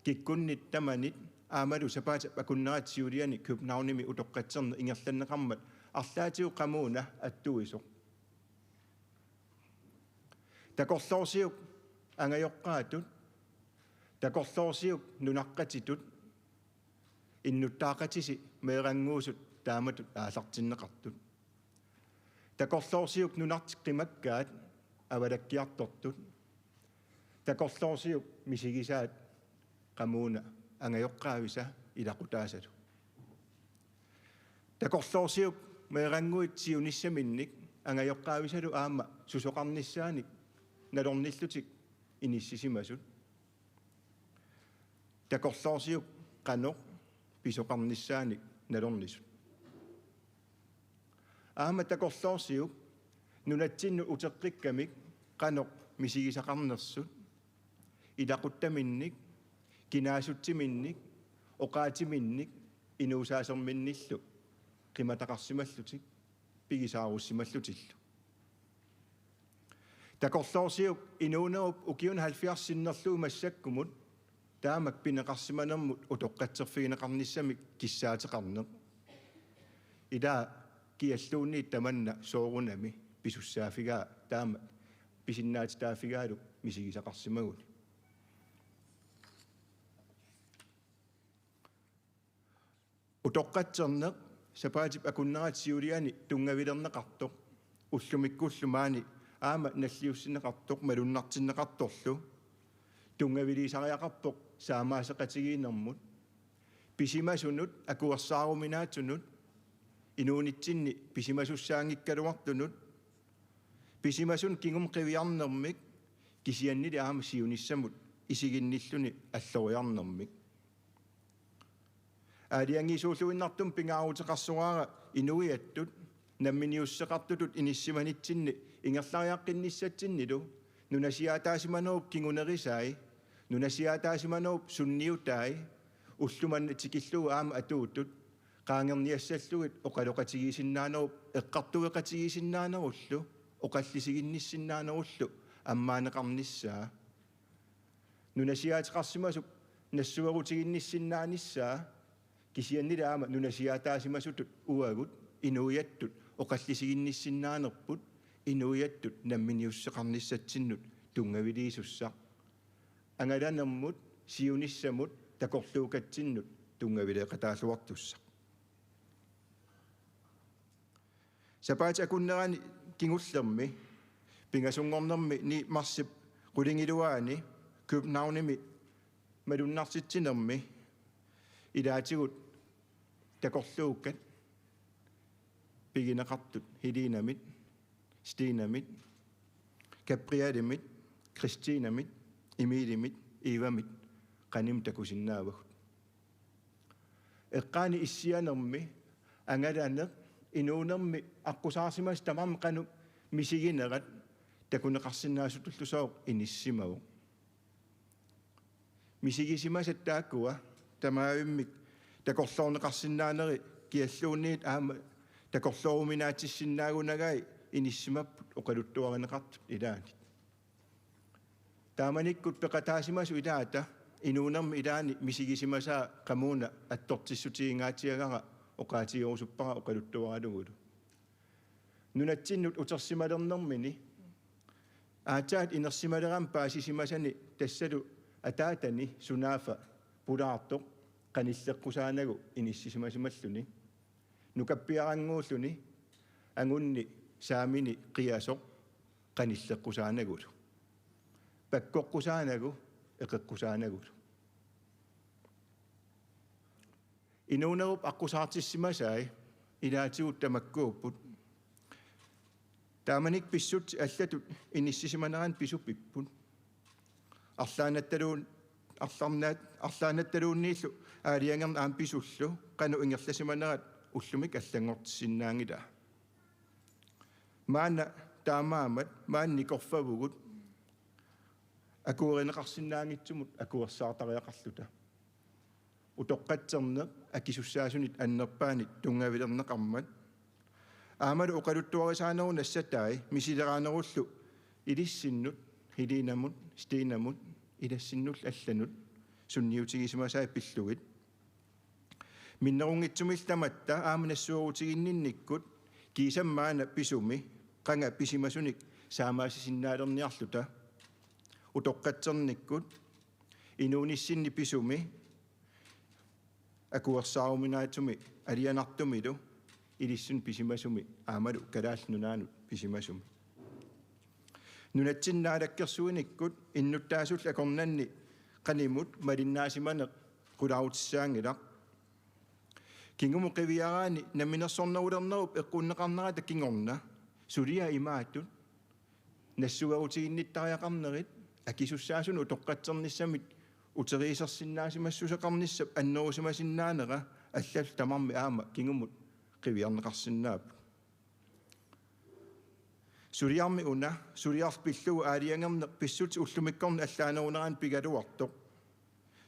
J: kikkunnit tamanit aamalu sapaata pakunneratsiuliani Københavnimi utoqqatserne ingerlanneqarmat arlaatiu qamuuna attuisoq takorlorsiuk angajoqqaatut takorlorsiuk nunaqqatitut innuttaaqatisi meeranguusut taamatut aallartinneqartut takorlorsiuk nunartiqqimakkaat avalakkiartortut takorlorsiuk misigisaat qamuuna angajoqqaavisa ilaqutaasalu takorlorsiuk meeranguit siunissaminnik angajoqqaavisalu aama susoqarnissaanik nalornillutik inississimasut takorlorsiuk qanoq pisoqarnissaanik nalornisut aama takorlorsiuk nunatsinnu uteqqikkamik qanoq misigisaqarnersut ilaquttaminnik kinaasuttiminnik oqaatiminnik inuusaaserminnillu qimataqarsimallutik pigisaarussimallutillu takorlorsiuk inuunerup ukiun 70-sinnerluu massakkumut taamak pineqarsimanermut utoqqatserfigineqarnissamik kissaateqarneq ila kialluunniit tamanna soorunami pisussaafigaa taama pisinnaatitaafigaalu misigisaqarsimaguni utoqqatserneq sapaatip akunneratsiuliani tungavilerneqartoq ullumikkullumaani aama nalliussinneqartoq malunnartinneqartorlu tungaviliisariaqarpoq saamaaseqatigiinermut pisimasunut akuersaaruminaatsunut inuunitsinni pisimasussaangikkaluartunut pisimasun kingum qiviarnermik kisiannili aama siunissamut isiginnilluni alloriarnermik aaliangisuulluinnartum pingaaruteqarsuaara inuiattut namminiusseqartutut inissimanitsinni ingerlariaqqinnissatinnilu nunasiaataasimanerup kingunerisaai нунасиатаасиманооп сунниутаи уллуманна тикиллугу аама атуутут qaangerniassalluгит оқалоқатигисиннаанеруп эққартуеқатигисиннаанеруллу оқаллисигинниссиннаанеруллу аммаанеқарниссаа нунасиаатеқарсимасуп нассуерутигинниссиннааниссаа кисианнилаама нунасиаатаасимасутут уагут инуяттут оқаллисигинниссиннаанерпут инуяттут намминиуссеқарниссатсиннут тунгавилиисуссаа ангаланермут сиуниссамут такорлуукатсиннут тунгавилеқатаалуартусса сапаат акуннерани кингуллерми пингасунгорнерми ни марсип qulingilуаани Københavnimi малуннартитсинерми илаатигут такорлууккат пигинеқартут хилинамит стинамит каприалимит кристинамит эмилимит ивамит qanим такусиннаавагут эққаани иссианерми ангалаанеқ инуунерми аққусаарсимас тамам қану мисигинерат такунеқарсинаасутуллусоо иниссимаву мисигисимасат тааккуа тамаавиммик такорлоорнеқарсинаанери киаллуунниит аама такорлооруминаатиссиннаагунагай иниссимаппут оқалуттуаринеқартут илаани тааманиккут пеқатаасимасу илаата инуунерми илаани мисигисимасаа қамууна аттортиссутигингаатиагара оқаатигорусуппара оқалуттуаралугулу нунатсиннут утерсималернэрмини аатаат инерсималерам паасисимасани тассалу атаатани сунаафа пулаартоқ qanilleqqusaaнагу иниссисимасималлуни нукаппиарангууллуни ангунни саамини қиасоқ qanilleqqusaaнагулу паккоққусаанагу эқеққусаанагулу инуунеруп аққусаартиссимасаи илаатигут тамаккууппут тааманик писсут аллатут иниссисиманеран писуппиппут арлаанатталууннииллу аалиангерна аам писуллу кану ингерласиманерат уллумик аллангортиссиннаангила маана таамаамат маанни корфавугут акууринеқарсиннаангитсумут акуерсаартариақарлута утоққатсерне акисуссаасунит аннерпаанит тунгавилернеқармат аамалу оқалуттуарисаанеру нассатаи мисилераанеруллу илиссиннут хилинамут стинамут илассиннул алланут сунниутигисимасаа пиллугит миннерунгитсумиллтаматта ааманассуурутигиннинниккут кисаммаана писуми qanga писимасуник саамаасисиннаалерниарлута утоққатсерниккут инуунissинни писуми акуерсааруминаатсуми алианартумилу илиссун писимасуми аамалу калаалнунаанут писимасуми нунатсиннаалаккерсуиниккут иннуттаасул акорнанни qaнимут малиннаасиманеқ qulaarutissаангилақ кингуму қивиараани наминерсорнерулернеруп эққуннеқарнерата кингорна сулиа имааттут нассугарутигинниттариақарнерит акисуссаасуну утоққатсерниссамит утериисерсиннаасимассусеқарниссап аннерусимасиннаанера аллал тамарми аама кингумут қивиарнеқарсинаап сулиарми уна сулиарпиллугу аалиангерне писсути уллумиккорни аллаанерунеран пигалуартоқ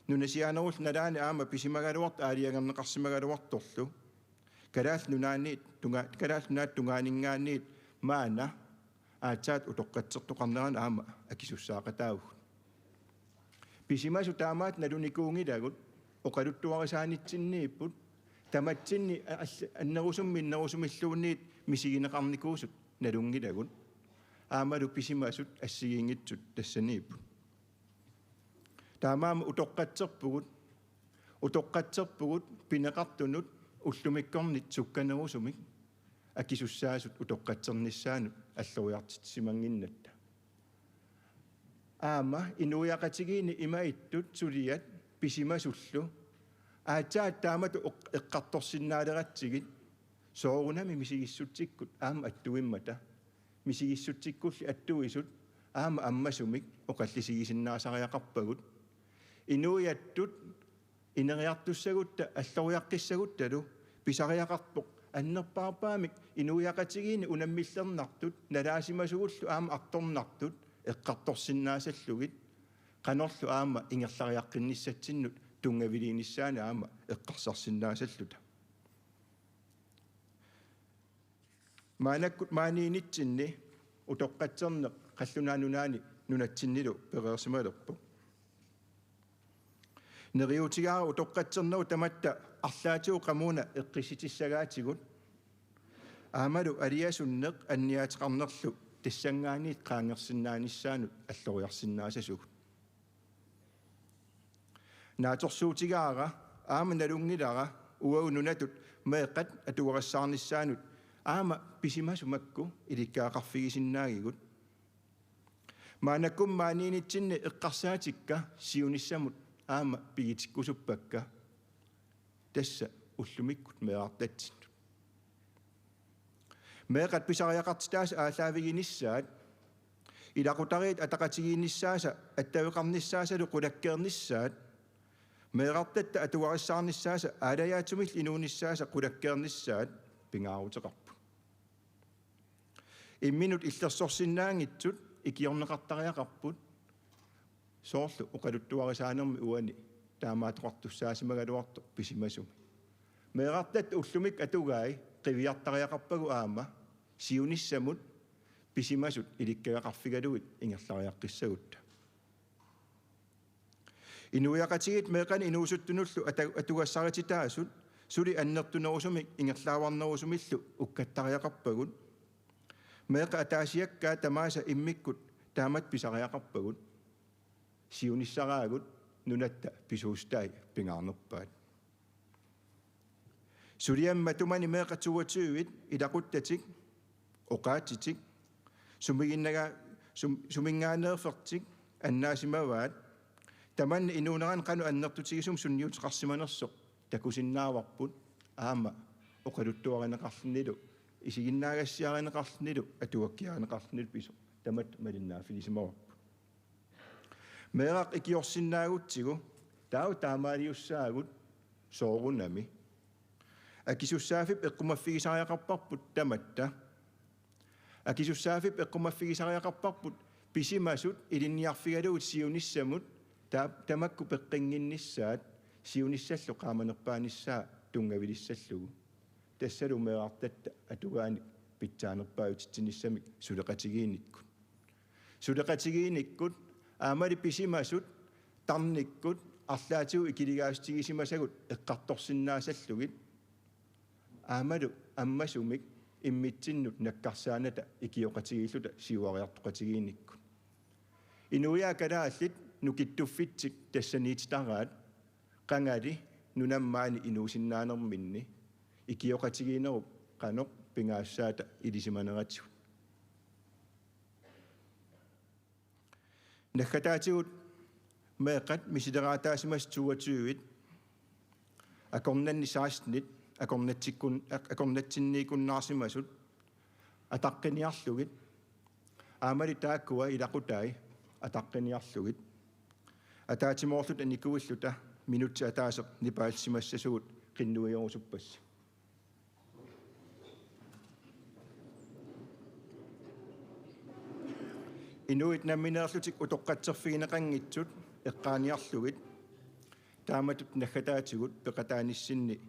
J: нунасиаанерул налаани аама писимагалуарт аалиангернеқарсимагалуарторлу калаал нунаанниит тунгаанингааниит маана аатаат утоққатсертоқарнеран аама акисуссаақатаагу писимасу таамаат налуникуунгилагут оқалуттуарисаанитсиннииппут таматсинни аннерусумминнерусумиллуунниит мисигинеқарникуусут налунгилагут аамалу писимасут ассигингитсут тассанииппут таамаама утоққатсерпугут пинеқартунут уллумиккорнит сукканерусумик акисуссаасут утоққатсерниссаанут аллуиартитсимангиннатта аама инуяқатигиини имаиттут сулиат писимасуллу аатаат таамату эққарторсиннаалератсигит соорунами мисигиссутсиккут аама аттуиммата мисигиссутсиккулли аттуисут аама аммасумик оқаллисигисиннаасариақарпагут инуяттут инериартуссагутта аллориаққиссагутталу писариақарпоқ аннерпаарпаамик инуяқатигиини унаммиллернартут налаасимасугуллу аама арторнартут эққарторсиннаасаллугит qanorlu aama ingerlariaqqinnissatsinnut tungaviliinissaani aama eqqarsarsinnaasallута maanakkut maaniinitsinni utoqqatserneq qallunaanunaani nunatsinnilu pereersimalerpu neriutigaara utoqqatserneru tamatta arlaatiu qamuuna eqqisitissagaatigut aamalu aliasunneq anniateqarnerlu tissangaaniit qaangersinnaanissaanut alloriarsinnaasasugut naatorsuutigaara aama nalungilara uaununatut meeqat atuarassаарnissaanut aama pisimasumakku ilikkaaqarfigisinnaagиgut maanakkum maaniinitsinni eqqarsaatikka siunissamut aama pigitikkusuppakka tassa ullumikkut meeartatsin meeqat pisariaqartitaas aalaaviginissaat ilaqutariit ataqatigiinnissaasa attaviqarnissaasalu qulakkeernissaat meeqartatta atuarissaarnissaasa aalayaatumill inuunissaasa qulakkeernissaat pingaaruteqarpu imminut illersorsinnaangitsut ikiorneqartariaqarput soorlu uqaluttuarisaanermi uani taamaatoqartussaasimagaluartu pisimasumi meeqartat ullumik atugaai qiviartariaqarpagu aama siunissamut pisimasut ilikkagaqarfigaluit ingerlariaqqissagutta inuiaqatigit meeqan inuusuttunullu atugassarititaasut suli annertunerusumik ingerlaavarnerusumillu ukkattariaqarpagut meeqa ataasiakkaa tamaasa immikkut taamat pisariaqarpagut siunissaraagut nunatta pisuustai pingaarnerpaat suliammatumani meeqatuatuivit ilaquttatik oqaatitik sumingaaneerfertik annaasimavaat tamanni inuuneran qanu annertutigisum sunniuteqarsimanersoq takusinnaavarput aama oqaluttuarineqarlunilu isiginnaagassiarineqarlunilu atuakkiarineqarlunilu piso tamat malinnaafilisimavarpu meeqaq ikiorsinnaagutsigu tau taamaaliussaagut soorunami akisussaafip eqqumaffigisariaqarparput tamatta akisussaafip eqqumaffigisariaqarparput pisimasut ilinniarfigalugut siunissamut tamakku peqqinginnissaat siunissallu qaamanerpaanissaa tungavilissallugu tassalu meeqartatta atugaani pitsaanerpaayutitsinnissamik suleqatigiinikkut aamali pisimasut tarnikkut arlaatiu ikiligaastigisimasagut eqqartorsinnaasallugit aamalu ammasumik immitsinnut nakkarsaanata ikioqatigilluta siuariartoqatigiinnikkut inuiaakalaallit nukittuffitsik tassaniititaraat qangali nunammaani inuusinnaanerminni ikioqatigiinerup qanoq pingaassaata ilisimaneratigut nakkataatigut meeqat misileraataasimas tuuatuivit akornannisaasnit akornatsinniikunnaarsimasut ataqqiniarlugit aamali taakkua ilaqutai ataqqiniarlugit ataatimorlut anikuilluta minutti ataaseq nipaalsimassasugut qinnuiorusuppas inuit nammineerlutik utoqqatserfigineqanngitsut eqqaaniarlugit taamatut naggataatigut peqataanissinni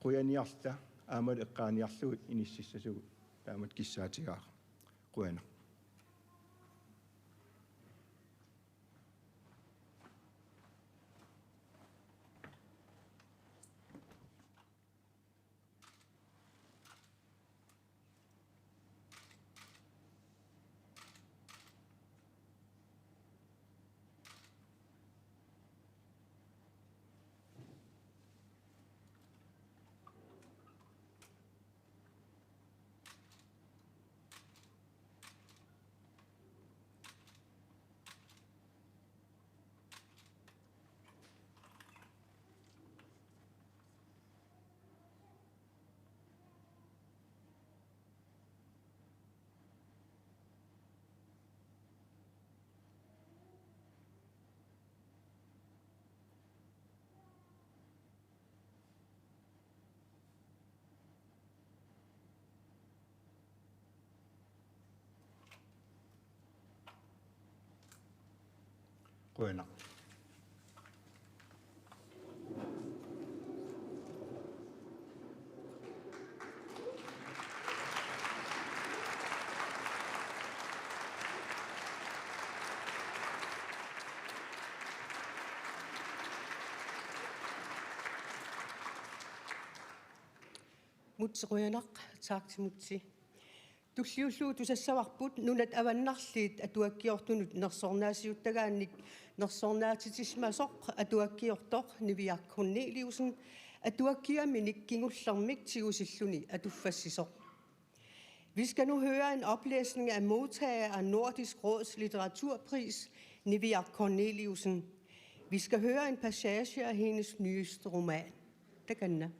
J: quyaniarta aamal eqqaaniarlugut inississasugut taamat kissaatigaaq quyana
F: quena.
G: Mutsiruyanaq, tak til Mutsi. Tulliullu tusassavarput nunat avannarliit atuakkiortunut nersornaasiuttagaannik nersornaatitismasoq atuakkiortoq Niviaq Corneliusen atuakkiaminik kingullermik tigusilluni atuffassisoq. Vi skal nu høre en oplæsning af modtager af Nordisk Råds litteraturpris Niviaq Corneliusen. Vi skal høre en passage af hendes nyeste roman. Takanna.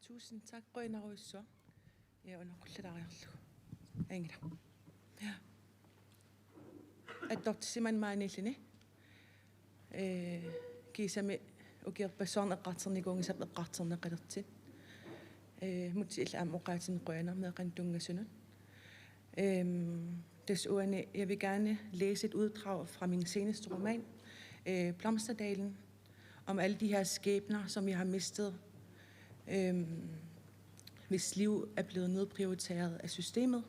K: Tusind tak, Rønner Røsser. Jeg er under kulturarvet. Engel. Ja. At dort Simon Manilene. Kisa med og giver person af retserne i gang, så bliver retserne rettet til. Mutti et am og retten Rønner med rendunge sønnen. Desuden jeg vil gerne læse et uddrag fra min seneste roman, Blomsterdalen, om alle de her skæbner, som jeg har mistet, hvis liv er blevet nedprioriteret af systemet,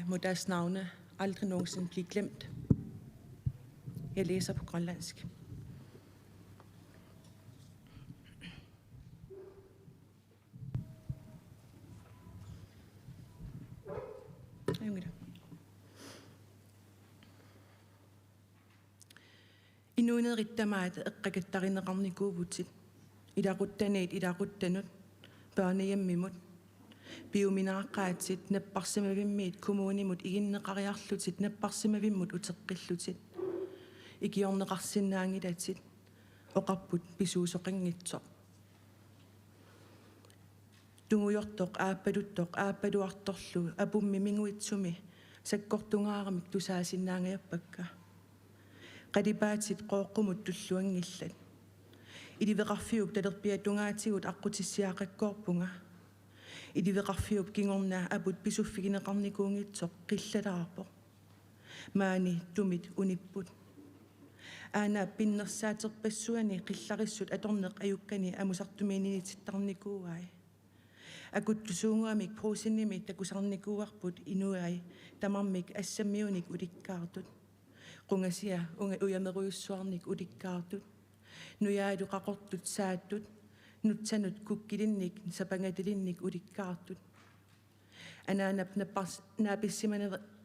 K: må deres navne aldrig nogensinde blive glemt. Jeg læser på grønlandsk. Inuined rittamaat eqqakattarinneqarnikuuvutit. Idaruttaneet børnehjemmimut. Biominaaqaatsit nepparsimavimmiit kommunimut iginneqariarlutit nepparsimavimmut uteqqillutit. Igiorneqarsinnaangidatit oqarput pisuusoqinngitsoq. Tungujortoq aappaduartorlu apummi minguitsumi sakkortungaaramik tusaasinnaangajappakka. Qadipaatit qooqqumut tulluangillat. Idiveqarfiup talerpiatungaatigut aqqutissiaaqakkoorpunga. Idiveqarfiup kingornaa aput pisuffigineqarnikuungitsoq qillalaarpoq. Maani tumit unipput. Aana pinnersaaterpassuani qillarissut atorneq ajukkani amusartumiininitittarnikuuai. Akuttusuunguamik pruusinnimik takusarnikuuarput inuai tamarmik assammiunik ulikkaartut. Qungasia unga uyameruyussuarnik ulikkaartut. Nujaadu qaqortut saattut, nutsanut kukkilinnik sapangatilinnik ulikkaartut. Anaanap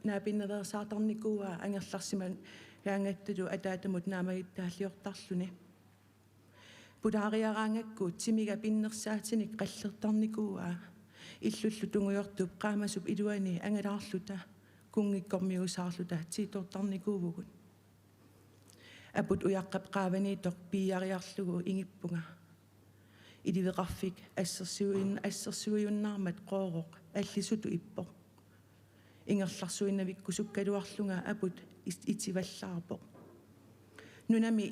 K: naapinneversaatarnikuua angerlarsiman gaangattulu ataatamut naamagittaaliortarluni. Putaariaraangakku timiga pinnersaatinik qallertarnikuua illullu tungujortup qaamasup iluani angalaarluta kungikkormiusaarluta tiitortarnikuuvugut. Aput ujaqqap qaavaniitoq piiariarlugu ingippunga. Idiveqarfik assersuiunnaarmat qooroq allisutu ippoq. Ingerlarsuinnavikku sukkaluarlunga aput itivallaarpoq. Nunami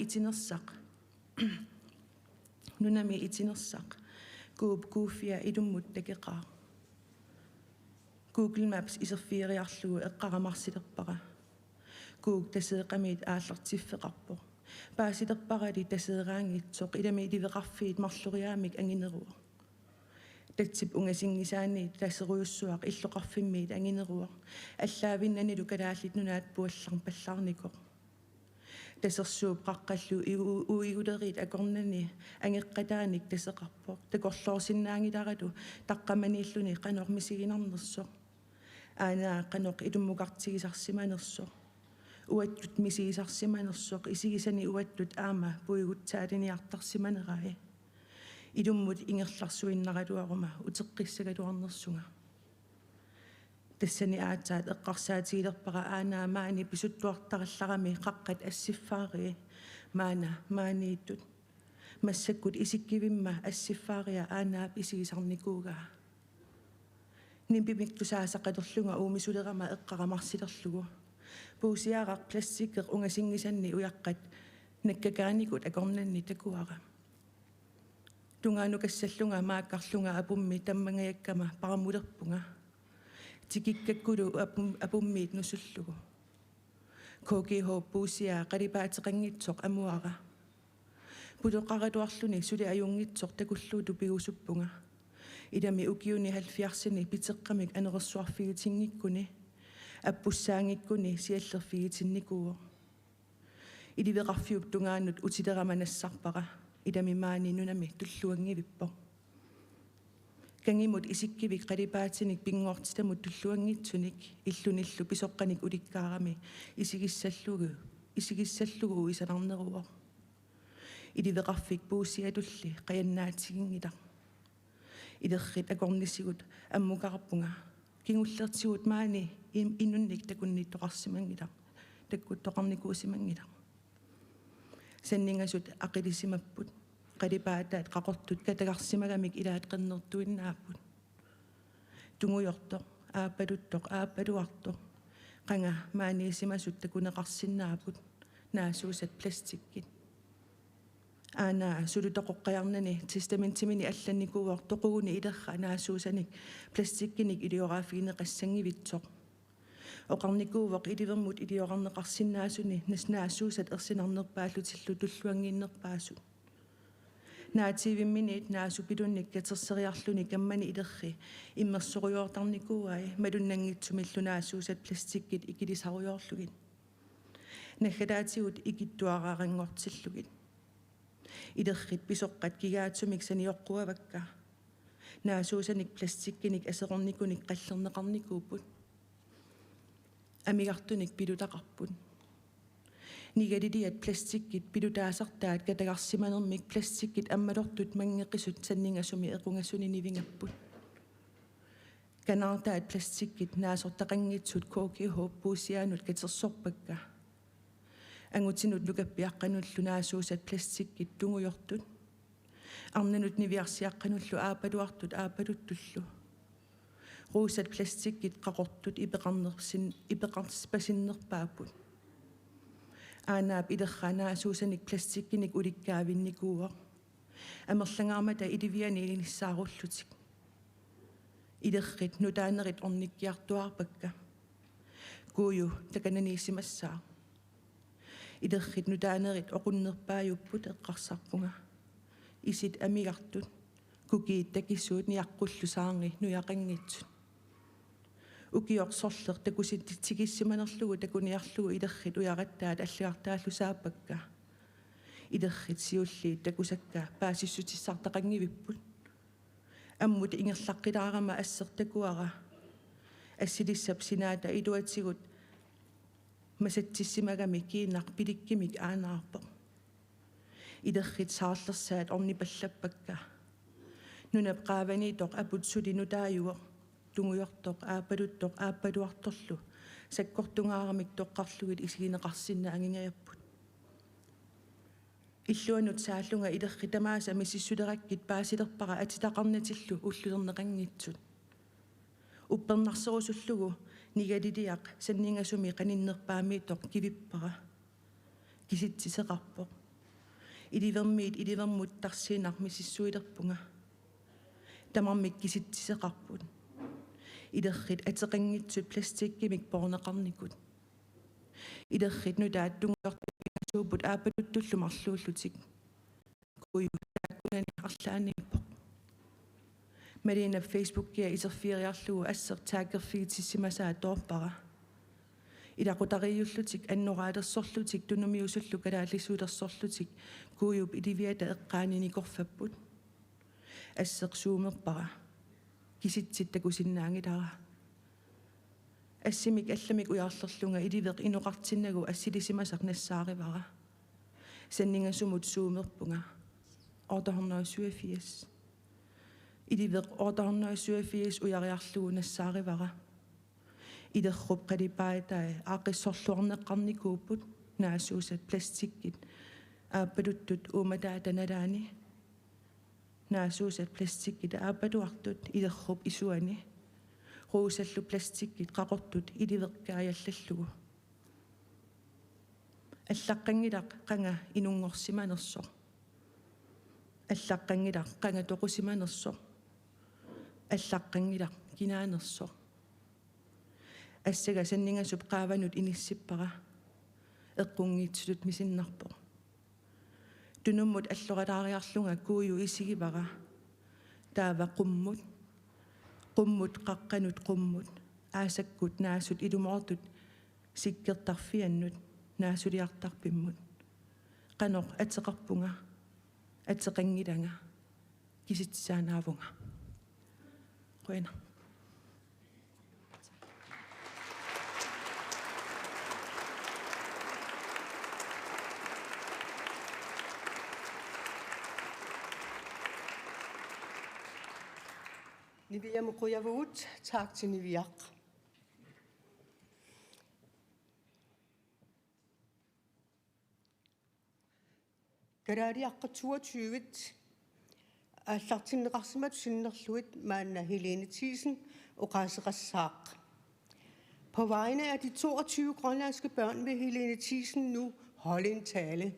K: itinersaq. Kuufia idummut takeqaa. Google Maps iserfiiriarlugu eqqaramarsilerpara. Kuuk taseeqamiit aallartiffeqarpoq. Paasiterparali taseeraangitsoq ilami idiveqarfiit marluriaamik angineruoq. Tatsip ungasingisaaniit taseruyussuaq illoqarfimmiit angineruoq. Allaavinnanilu kalaallit nunaat puallarn pallaarnikoq. Tasersuup qaqqallu uigulerit akornani angeqqataanik taseqarpoq. Takorloorsinnaangilaralu taqqamaniilluni qanormisiginarnersoq. Aanaa qanoq ilummuqartigisarsimanersoq. Uattut misigisarsimanersoq isigisani uattut aama puigutsaaliniartarsimanerai. Ilummut ingerlarsuinnaraluaruma uteqqissagaluarnersunga. Tassani aataat eqqarsaatigilerpara aanaa maani pisuttuartarallarami qaqqat assiffaari maaniittut. Massakkut isikkivimma assiffaariya aanaap isigisarnikuugaa. Nimpimiktusaasaqalerlunga uumisulerama eqqaramarsilerlugu. puusiaaqaq plastikkeq ungasingisanni uyaqqat nakkakaanikut akornanni takuara tungaanu kassallunga maakkarlunga apummi tammangaakkama paramulerpunga tikikkakulu apummiit nusullugu KGH puusiaa qaripaateqanngitsoq amuara putoqaratuarluni suli ajungitsoq takulluutu pigusuppunga idami ukiuni 70-ni piteqqamik aneressuarfigitingikkuni appussaangikkuni siallerfigitinnikuuo idiveqarfiup tungaanut utileramanassarpara idami maani nunami tulluangivippo kangimut isikkivik qalipaatinik pingortitamut tulluangitsunik illunillu pisoqqanik ulikkaarami isigissаллугу isанарнеруо idiveqarfik puusiatulli qayannaatigiнгилар idеррит акорнисигут аммукарпунга кингуллертигут маани иннунник такунниттоқарсимангилар таккуттоқарникуусимангилар саннингасут ақилисимаппут qalipaatat qaqortut katagarsimagамик ilaat qinnertuinnaaput tunguyortoq aappaluartoq qanga maaniisimasut takuneqarsinnaaput naasuusat plastikkit aana sulutoqoqqajarnani testamentimini allannikuuor toquguni ilerra naasuusanik plastikkinik iliorafiineqassangivitsoq oqarnikuuvoq ilivermut ilioqarneqarsinnaasuni nasnaasuusat ersinarnerpaallutillu tulluangiinnerpaasut naatiivimminit naasupilunnik katerseriarluni kammani ilerri immersorujoortarnikuuai malunnangitsumillu naasuusat plastikkit ikilisarujorlugit naggalaatigут ikittuaraarangortillugit ilerrit pisoqqat kigaatsumik saniorquavakka naasuusanik plastikkinik aserornikunik qallerneqarnikuuput amigartunik pilutaqarput nigaliliat plastikkit pilutaasartaat katagarsimanermik plastikkit ammalortut mangeqisut sanningasumi equngassuni nivingapput kanaartaat plastikkit naasortaqanngitsut KGH puusiaanut katersorpakka angutinut lukappiaqqanullu naasuusat plastikkit tungujortut arnanut niviarsiaqqanullu aapaluartut aapaluttullu ruusat plastikkit qaqortut ipeqarspasinnерpaaput aanaap ilerraanaa suusanik plastikkinik ulikkaavinnikuuo amerlangaarmata iliviani ilinissaarullutик ilerrit nutaanerit ornikkiartuarpakka kuuju takananiisimassaa ilerrit nutaanerit oqunnerpaajupпут eqqarsarpunga isit amigartut kukiit takissuut niaqqullu saarngi nujaqanngitsut ukiorsorler takusittigissimanerlugu takuniarlugu ilerrit ujarattaat alliartaallu saapakka ilerrit siulliit takusakka paasissutissartaqangivipput ammut ingerlaqqilаарama assertakuara assilissap sinaata iluatigut masattissimagami kiinaq pilikkimik aanaarpoq ilerrit saarlersaat ornipallappakka nunap qaavaniitoq aput sulinutaajuoq tungujortoq aapaluartorlu sakkortungaaramik toqqarlugit isigineqarsinna angingaapput illuanut saallunga ilerri tamaasa mississuderakkit paasilerpara atitaqarnatillu ullulerneqanngitsut uppernerserusullugu nigaliliaq sanningasumi qaninnerpaamiitoq kivippara kisittiseqarpoq ilivermut tarsiinaq mississuilerpunga tamarmik kisittiseqarput ilerrit ateqanngitsut plastikkimik porneqarnikut ilerrit nutaattungertuasuuput aapaluttullumarluullutik kuuju taakkunani arlaaniippoq malina facebookia iserfieriarlugu asser taakkerfigitissimasaa toorpara ilaqutariullutik annoraalersorlutik tunumiusullu kalaallisuulersorlutik kuujup iliviata eqqaaninikorfapput asseqsuumerpara kisitsittakusinnaangilara assimik allamik ujaarlerlunga iliveq inoqartinnagu assilisimasaq nassaarivara sanningasumut suumerpunga 887 iliveq 887 ujariarlugu nassaarivara ilerrup qalipaatai aaqissorluarneqqarnikuupput naasuusat plastikkit aapaluttut uumataatanaalaani naasuusat plastikkit aapaluartut ilerrup isuani ruusallu plastikkit qaqortut iliveqqaajallallugu Allaqangidak qanga inungorsimanerso. Allaqangidak qanga toqusimanerso. Allaqangidak kinaanerso. Assega sanningassup qaavanut inissippara eqqungiitsulut misinnarpo. Tunummut alloqalaariarlunga kuuyu isigivara taava qummut qaqqanut qummut aasakkut naasut ilumortut sikkertarfiannut naasuliartarpimmut qanoq ateqarpunga ateqangilanga kisitsaanaavunga qoina.
G: Nivia Mukuyavut, tak til Niviaq. Garariaqqa 22. Allartinneqarsimat synnerluit maanna Helene Thiesen og Qasseqassaaq. På vegne af de 22 grønlandske børn vil Helene Thiesen nu holde en tale.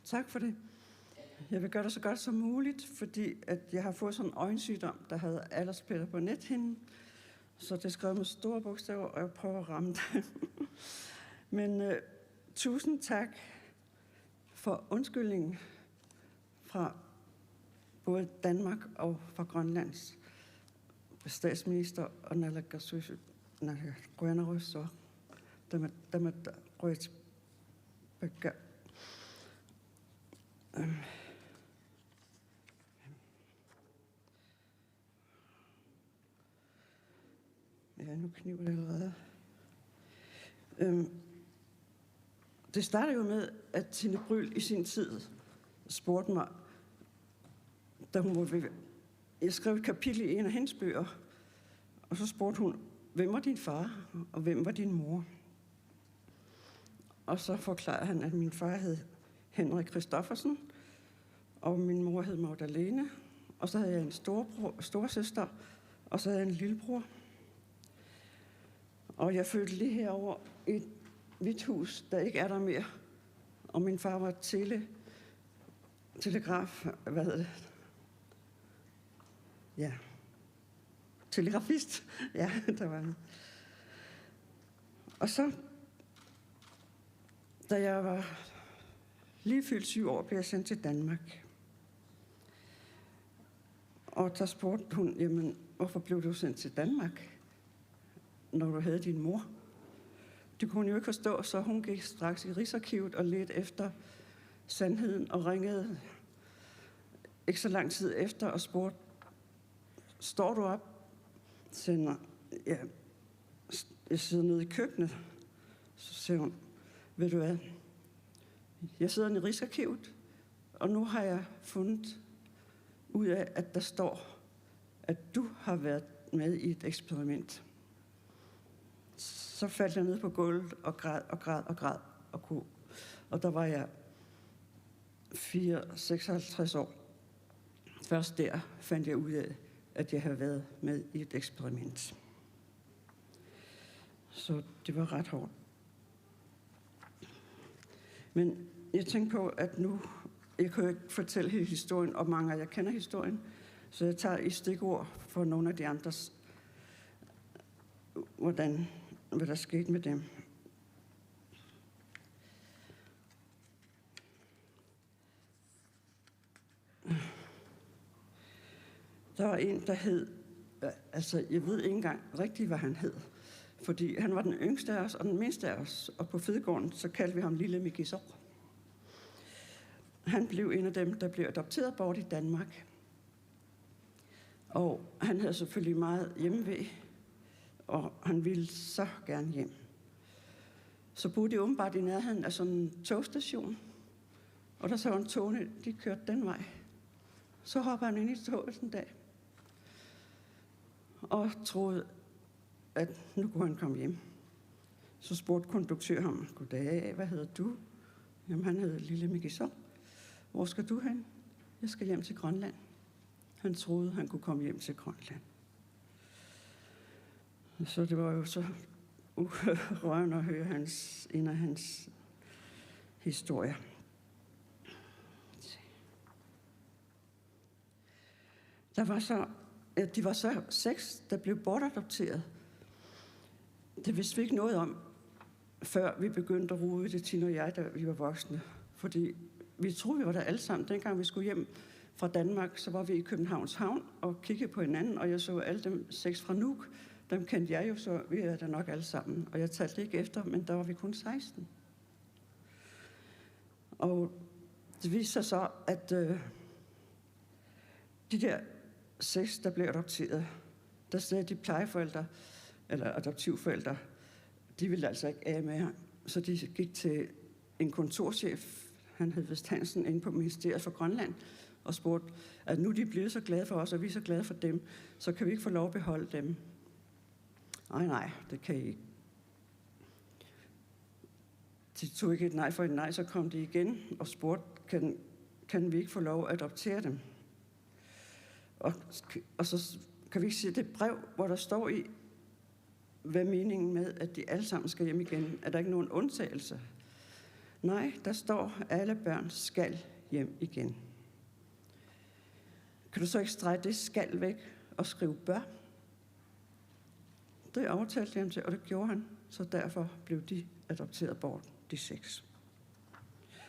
L: Tak for det. Jeg vil gøre det så godt som muligt, fordi at jeg har fået sådan en øjensygdom, der havde alderspletter på nethinden. Så det skrev med store bogstaver, og jeg prøver at ramme det. Men tusind tak for undskyldningen fra både Danmark og fra Grønlands statsminister og naalakkersuisut Qujanarussuaq tamat quitpakka. Ja, nu kniver det allerede. Det startede jo med, at Tine Bryl i sin tid spurgte mig, da hun var ved. Jeg skrev et kapitel i en af hendes bøger, og så spurgte hun, hvem var din far, og hvem var din mor? Og så forklarede han, at min far hed Henrik Christoffersen, og min mor hed Magdalene, og så havde jeg en storesøster, og så havde jeg en lillebror. Og jeg fødte lige herover i et hvidt hus, der ikke er der mere. Og min far var telegraf, hvad hedder det? Ja, telegrafist. Ja, der var han. Og så, da jeg var lige fyldt 7 år, blev jeg sendt til Danmark. Og der spurgte hun, jamen, hvorfor blev du sendt til Danmark, når du havde din mor? Det kunne hun jo ikke forstå, så hun gik straks i Rigsarkivet og ledte efter sandheden og ringede ikke så lang tid efter og spurgte, står du op? Sender, ja, jeg sidder nede i køkkenet. Så siger hun, ved du hvad, jeg sidder i Rigsarkivet, og nu har jeg fundet ud af, at der står, at du har været med i et eksperiment. Så faldt jeg ned på gulvet og græd. Og der var jeg 56 år. Først der fandt jeg ud af, at jeg havde været med i et eksperiment. Så det var ret hårdt. Men jeg tænkte på, at nu, jeg kan jo ikke fortælle hele historien, og mange af jer kender historien, så jeg tager i stikord for nogle af de andres, hvad der skete med dem. Der var en, der hed, altså jeg ved ikke engang rigtigt, hvad han hed, Fordi han var den yngste af os og den mindste af os, og på Fedegården så kaldte vi ham Lille Mikisor. Han blev en af dem, der blev adopteret bort i Danmark. Og han havde selvfølgelig meget hjemmeved, og han ville så gerne hjem. Så boede de åbenbart i nærheden af sådan en togstation, og der så en togene, de kørte den vej. Så hopper han ind i toget en dag, og troede, at nu kunne han komme hjem. Så spurgte konduktør ham, goddag, hvad hedder du? Jamen, han hedder Lille Mikisor. Hvor skal du hen? Jeg skal hjem til Grønland. Han troede, han kunne komme hjem til Grønland. Så det var jo så rørende at høre en af hans historier. De var så 6, der blev bortadopteret. Det vidste vi ikke noget om, før vi begyndte at rode det, Tine og jeg, da vi var voksne. Fordi vi troede, vi var der alle sammen. Dengang vi skulle hjem fra Danmark, så var vi i Københavns Havn og kiggede på hinanden, og jeg så alle dem 6 fra Nuuk. Dem kendte jeg jo, så vi er der nok alle sammen. Og jeg talte ikke efter, men der var vi kun 16. Og det viste sig så, at de der 6, der blev adopteret, der sagde de plejeforældre, eller adoptivforældre, de ville altså ikke af med ham. Så de gik til en kontorchef, han hed Vest Hansen, inde på Ministeriet for Grønland, og spurgte, at nu er de blevet så glade for os, og vi er så glade for dem, så kan vi ikke få lov at beholde dem. Nej, det kan I ikke. De tog ikke et nej for et nej, så kom de igen og spurgte, kan vi ikke få lov at adoptere dem? Og så kan vi ikke se det brev, hvor der står i, hvad meningen med, at de alle sammen skal hjem igen. Er der ikke nogen undtagelse? Nej, der står, at alle børn skal hjem igen. Kan du så ikke strege det skal væk og skrive bør? Det aftalte jeg ham til, og det gjorde han. Så derfor blev de adopteret bort, de 6.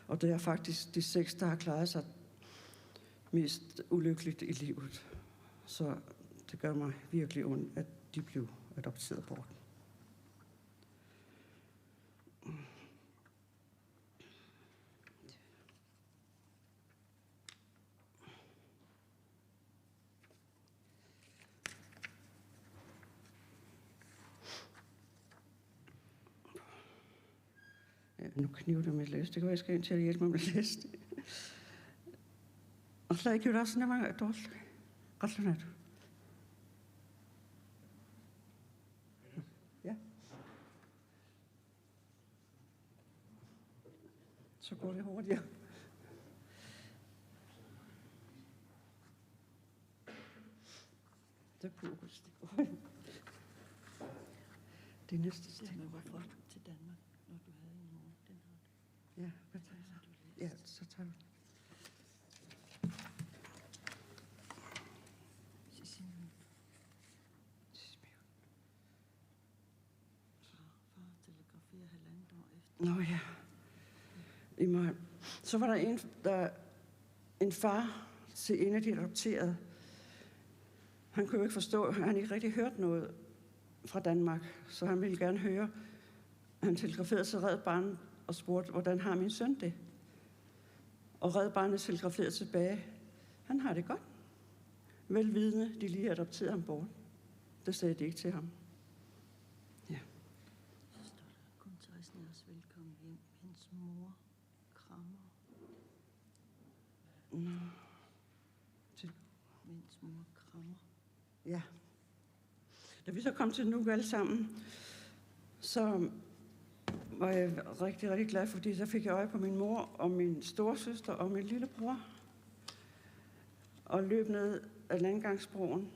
L: Og det er faktisk de 6, der har klaret sig mest ulykkeligt i livet. Så det gør mig virkelig ondt, at de blev adopteret bort. Ja, nu kniver det med at læse. Det kan være, jeg skal ind til at hjælpe mig med at læse det. Og så ikke jo også nemmer et dårligt. Godt. Ja. Så går det hurtigere. Det kunne godt stikke. Det næste stik.
B: Hvorfor til Danmark, når du havde en mor? Den har du.
L: Ja, hvad tager jeg? Ja, så tager vi. Nå ja. Så var der en far til en af de adopterede. Han kunne jo ikke forstå, at han ikke rigtig hørte noget fra Danmark, så han ville gerne høre. Han telegraferede til Red Barnet og spurgte, hvordan har min søn det? Og Red Barnet telegraferede tilbage. Han har det godt. Velvidende, de lige adopterede ham bort. Det sagde de ikke til ham. Ja.
B: Så står der kun Therese velkommen hjem. Hendes mor krammer. Mens mor krammer.
L: Ja. Da vi så kom til Nuuk alle sammen, så var jeg rigtig, rigtig glad, fordi så fik jeg øje på min mor og min storesøster og min lillebror. Og løb ned ad landgangsbroen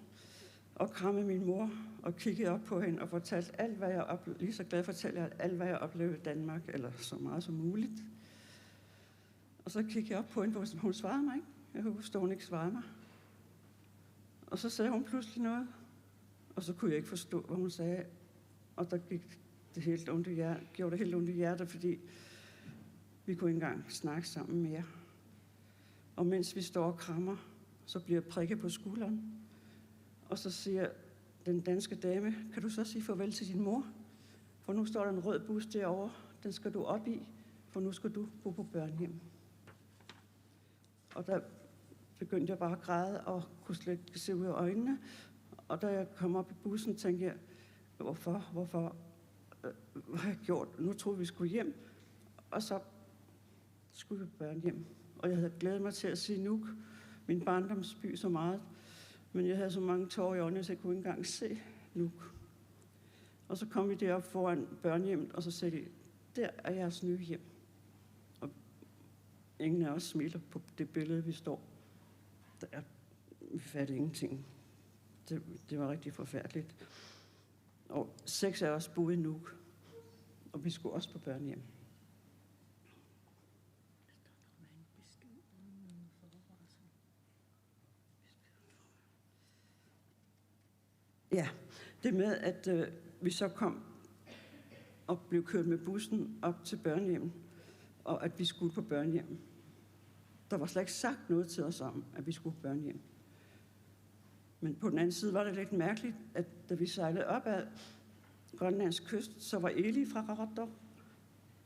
L: og krammede min mor og kiggede op på hende og fortalte alt, hvad jeg oplevede. Lige så glad fortalte jeg alt, hvad jeg oplevede i Danmark, eller så meget som muligt. Og så kiggede jeg op på hende, hvor hun svarede mig ikke. Jeg kunne forstå, hun ikke svarede mig. Og så sagde hun pludselig noget, og så kunne jeg ikke forstå, hvad hun sagde. Og der gik det helt ondt i hjertet, gjorde det helt ondt i hjertet, fordi vi kunne ikke engang snakke sammen mere. Og mens vi står og krammer, så bliver jeg prikket på skulderen. Og så siger den danske dame, kan du så sige farvel til din mor? for nu står der en rød bus derovre. Den skal du op i, for nu skal du bo på børnehjem. Og der begyndte jeg bare at græde og kunne slet ikke se ud af øjnene. Og da jeg kom op i bussen, tænkte jeg, hvorfor hvad har jeg gjort? Nu troede vi skulle hjem, og så skulle vi på børnehjem. Og jeg havde glædet mig til at se Nuuk, min barndomsby, så meget. Men jeg havde så mange tårer i øjnene, så jeg kunne ikke engang se Nuuk. Og så kom vi derop foran børnehjemmet, og så sagde de, der er jeres nye hjem. Og ingen af os smiler på det billede, vi står. Vi fattede ingenting. Det var rigtig forfærdeligt. Og 6 af os boede i Nuuk, og vi skulle også på børnehjem. Ja, det med, at vi så kom og blev kørt med bussen op til børnehjem, og at vi skulle på børnehjem. Der var slet ikke sagt noget til os om, at vi skulle på børnehjem. Men på den anden side var det lidt mærkeligt, at da vi sejlede op ad Grønlands kyst, så var Eli fra Qaqortoq.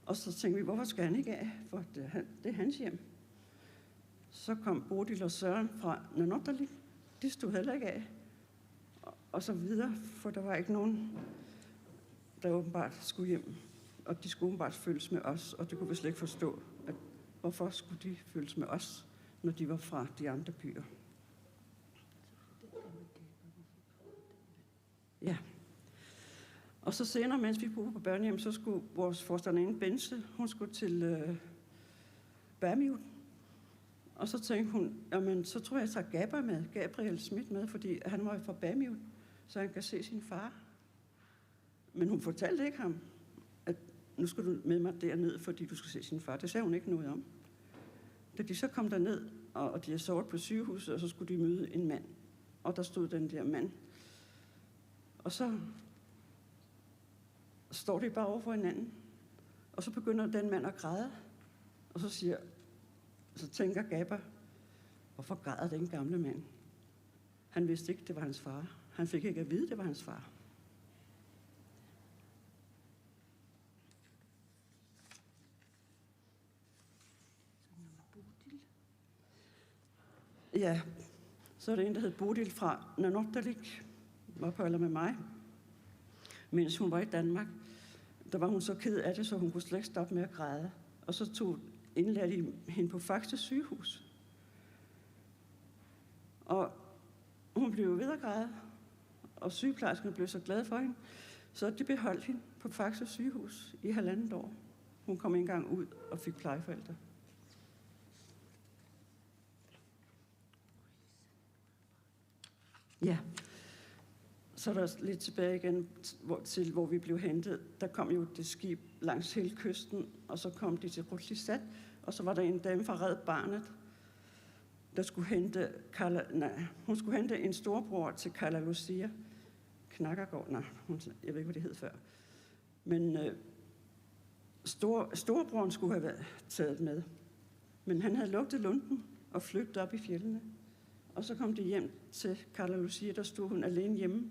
L: Og så tænkte vi, hvorfor skal han ikke af? For det er hans hjem. Så kom Bodil og Søren fra Nanortalik. De stod heller ikke af. Og så videre, for der var ikke nogen, der åbenbart skulle hjem. Og de skulle åbenbart følges med os, og det kunne vi slet ikke forstå, at hvorfor skulle de følges med os, når de var fra de andre byer. Ja. Og så senere, mens vi boede på børnehjem, så skulle vores forstanderinde Bense, hun skulle til Bermud. Og så tænkte hun, jamen så tror jeg tager Gabriel Schmidt med, fordi han var fra Bermud, så han kan se sin far. Men hun fortalte ikke ham, at nu skal du med mig derned, fordi du skal se sin far. Det sagde hun ikke noget om. Da de så kom derned, og de havde sovet på sygehuset, og så skulle de møde en mand. Og der stod den der mand. Og så står de bare over for hinanden. Og så begynder den mand at græde. Og så tænker Gaber, hvorfor græder den gamle mand? Han vidste ikke, det var hans far. Han fik ikke at vide, det var hans far. Ja, så er det en, der hed Bodil fra Nanortalik, var på alder med mig. Mens hun var i Danmark, der var hun så ked af det, så hun kunne slet ikke stoppe med at græde. Og så indlærte de hende på Faxe sygehus. Og hun blev ved at græde, og sygeplejerskerne blev så glade for hende, så de beholdt hende på Faxe sygehus i 1,5 år. Hun kom engang ud og fik plejeforældre. Ja, så er der lidt tilbage igen til, hvor vi blev hentet. Der kom jo det skib langs hele kysten, og så kom de til Rutlisat, og så var der en dame fra Red Barnet, der skulle hente hun skulle hente en storbror til Kala Lucia. Knakkergård, jeg ved ikke, hvad det hed før. Men storebroren skulle have været taget med. Men han havde lugtet lunden og flygtet op i fjellene. Og så kom de hjem til Kala Lucia, der stod hun alene hjemme.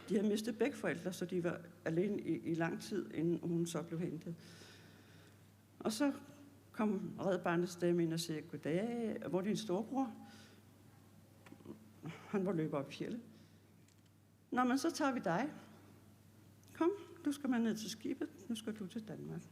L: De havde mistet begge forældre, så de var alene i lang tid, inden hun så blev hentet. Og så kom Red Barnets dame ind og sagde, goddag, hvor er din storebror? Han var løbet op i fjellet. Nå, men så tager vi dig. Kom, du skal med ned til skibet, nu skal du til Danmark.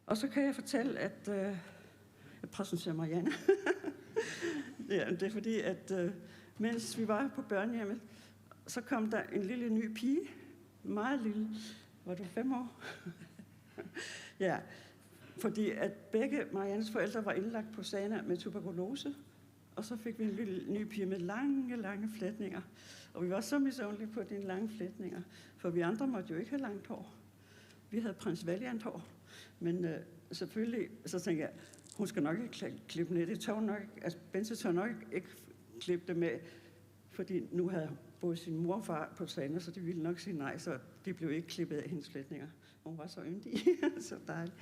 L: Og så kan jeg fortælle, at jeg præsenterer Marianne. Det er fordi, at mens vi var på børnehjemmet, så kom der en lille ny pige. Meget lille. Var du 5 år? Ja, fordi at begge Mariannes forældre var indlagt på Sana med tuberkulose. Og så fik vi en lille ny pige med lange flætninger. Og vi var så misundelige på de lange flætninger, for vi andre måtte jo ikke have langt hår. Vi havde prins Valiant hår. Men selvfølgelig, så tænkte jeg, hun skal nok ikke klippe ned. Det tør nok, altså Bense tør nok ikke klippe dem af. Fordi nu havde både sin mor og far på træner, så de ville nok sige nej, så de blev ikke klippet af hendes flætninger. Hun var så yndig, så dejligt.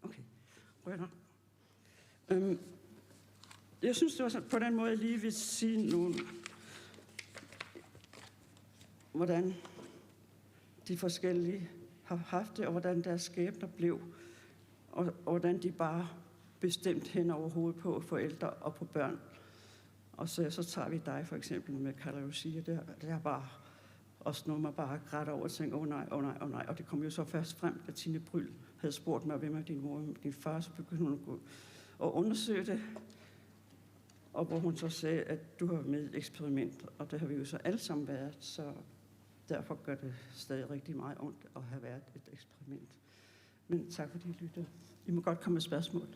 L: Okay, rønner. Jeg synes, det var sådan, på den måde, jeg lige vil sige nogle, hvordan de forskellige har haft det, og hvordan deres skæbner blev, og hvordan de bare bestemt hen over hovedet på forældre og på børn. Og så tager vi dig for eksempel med Carla Lucia, det er bare også noget, man bare grædt over og tænker, åh nej. Og det kom jo så først frem, da Tine Bryld havde spurgt mig, hvem er din mor og din far, så begyndte hun at gå og undersøge det. Og hvor hun så sagde, at du har været med i et eksperiment, og det har vi jo så alle sammen været, så derfor gør det stadig rigtig meget ondt at have været et eksperiment. Men tak fordi I lyttede. I må godt komme med spørgsmål.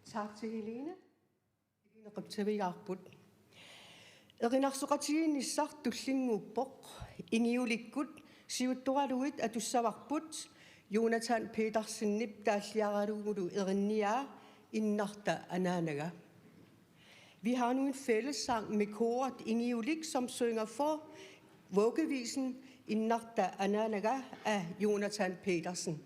G: Tak til Helene. Qiptavigaarput. Erinarsuqatiginnissart tullinguuppoq ingiulikkut siuttoraluit atussavarput Jonathan Petersen-nip taalliaraluugulu erinniaa innarta anaanaga. Vi har nu en fællessang med koret Ingiulik, som synger for vuggevisen Innarta anaanaga af Jonathan Petersen.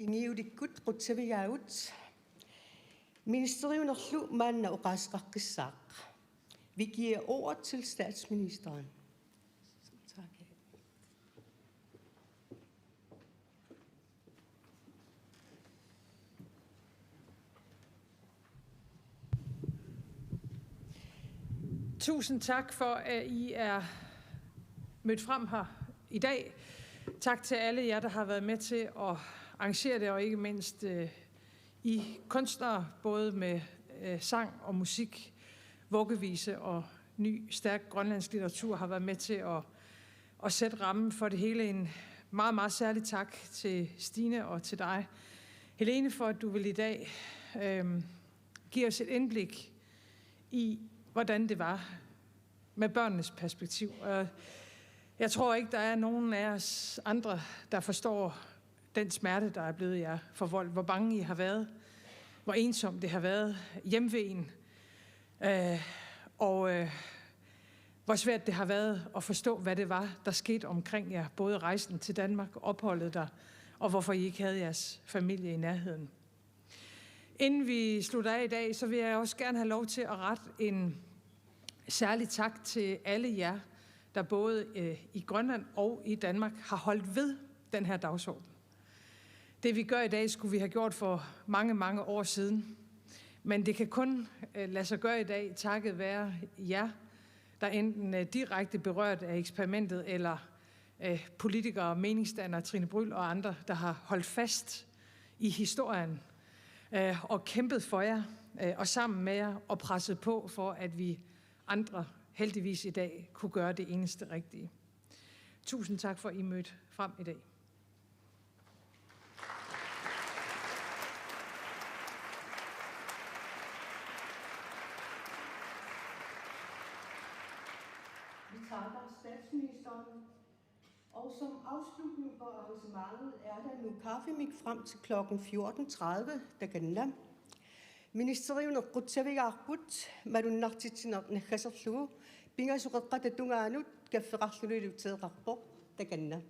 G: Ingiudikkut Rutsavigaut. Ministeriunerlu manna oqaasqaqqissaaq. Vi giver ord til statsministeren. Tak.
H: Tusind tak for, at I er mødt frem her i dag. Tak til alle jer, der har været med til at arrangere det, og ikke mindst I kunstnere, både med sang og musik, vuggevise og ny, stærk grønlandsk litteratur, har været med til at sætte rammen for det hele. En meget, meget særlig tak til Stine og til dig, Helene, for at du vil i dag give os et indblik i, hvordan det var med børnenes perspektiv. Og jeg tror ikke, der er nogen af os andre, der forstår den smerte, der er blevet jer forvoldt. Hvor bange I har været, hvor ensomt det har været hjemme ved en, og hvor svært det har været at forstå, hvad det var, der skete omkring jer. Både rejsen til Danmark, opholdet der, og hvorfor I ikke havde jeres familie i nærheden. Inden vi slutter af i dag, så vil jeg også gerne have lov til at rette en særlig tak til alle jer, der både i Grønland og i Danmark har holdt ved den her dagsorden. Det vi gør i dag, skulle vi have gjort for mange, mange år siden. Men det kan kun lade sig gøre i dag, takket være jer, der enten direkte berørt af eksperimentet, eller politikere, meningsdannere, Trine Bryl og andre, der har holdt fast i historien og kæmpet for jer, og sammen med jer og presset på for, at vi andre heldigvis i dag kunne gøre det eneste rigtige. Tusind tak for, at I mødte frem i dag.
G: Vi takker statsministeren. Og som afslutning på arrangementet er der nu kaffemik frem til kl. 14.30 dagenna. Ministeriuner Rutsavigaarput, madunnartitsinaq nakkaserlugu, pingasuqeqqatatungaanut kaffeqarluluilutteeqarpoq daganna.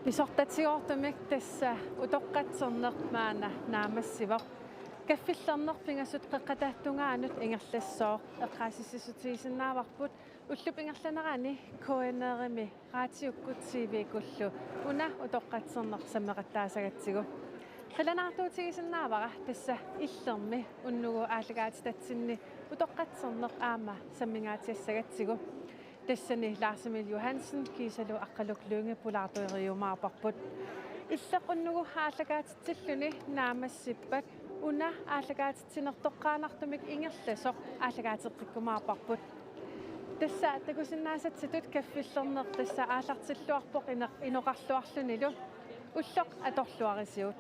C: Pisortatiortumik tassa utoqqatserneq maana naamassivoq kaffillerneq pingasut qeqqataattungaanut ingerlassooq eqqaasissisutiisinnaavarbut ullup ingerlanerani koeneerimi raatiukkut CV-kullu una utoqqatserneq sammeqattaasagatsigu qilanaartuutigisinnaavara tassa illermi unnugu aalagaatitatsинни utoqqatserneq aama sammingaatiassagatsigu Tessani Lars Emil Johansen, Kisalu Aqaluk Lynge, Polartoriumaarparput. Иллақуннугу ааллагаатитсиллуни наамассиппат уна ааллагаатитсинертоққаанартумик ингерласоқ ааллагаатеққиккумаарпарпут. Тасса такусиннаасатситут каффиллернеқ тасса аалартиллуарпоқ иноқарлуарлунилу уллоқ аторлуарисиут.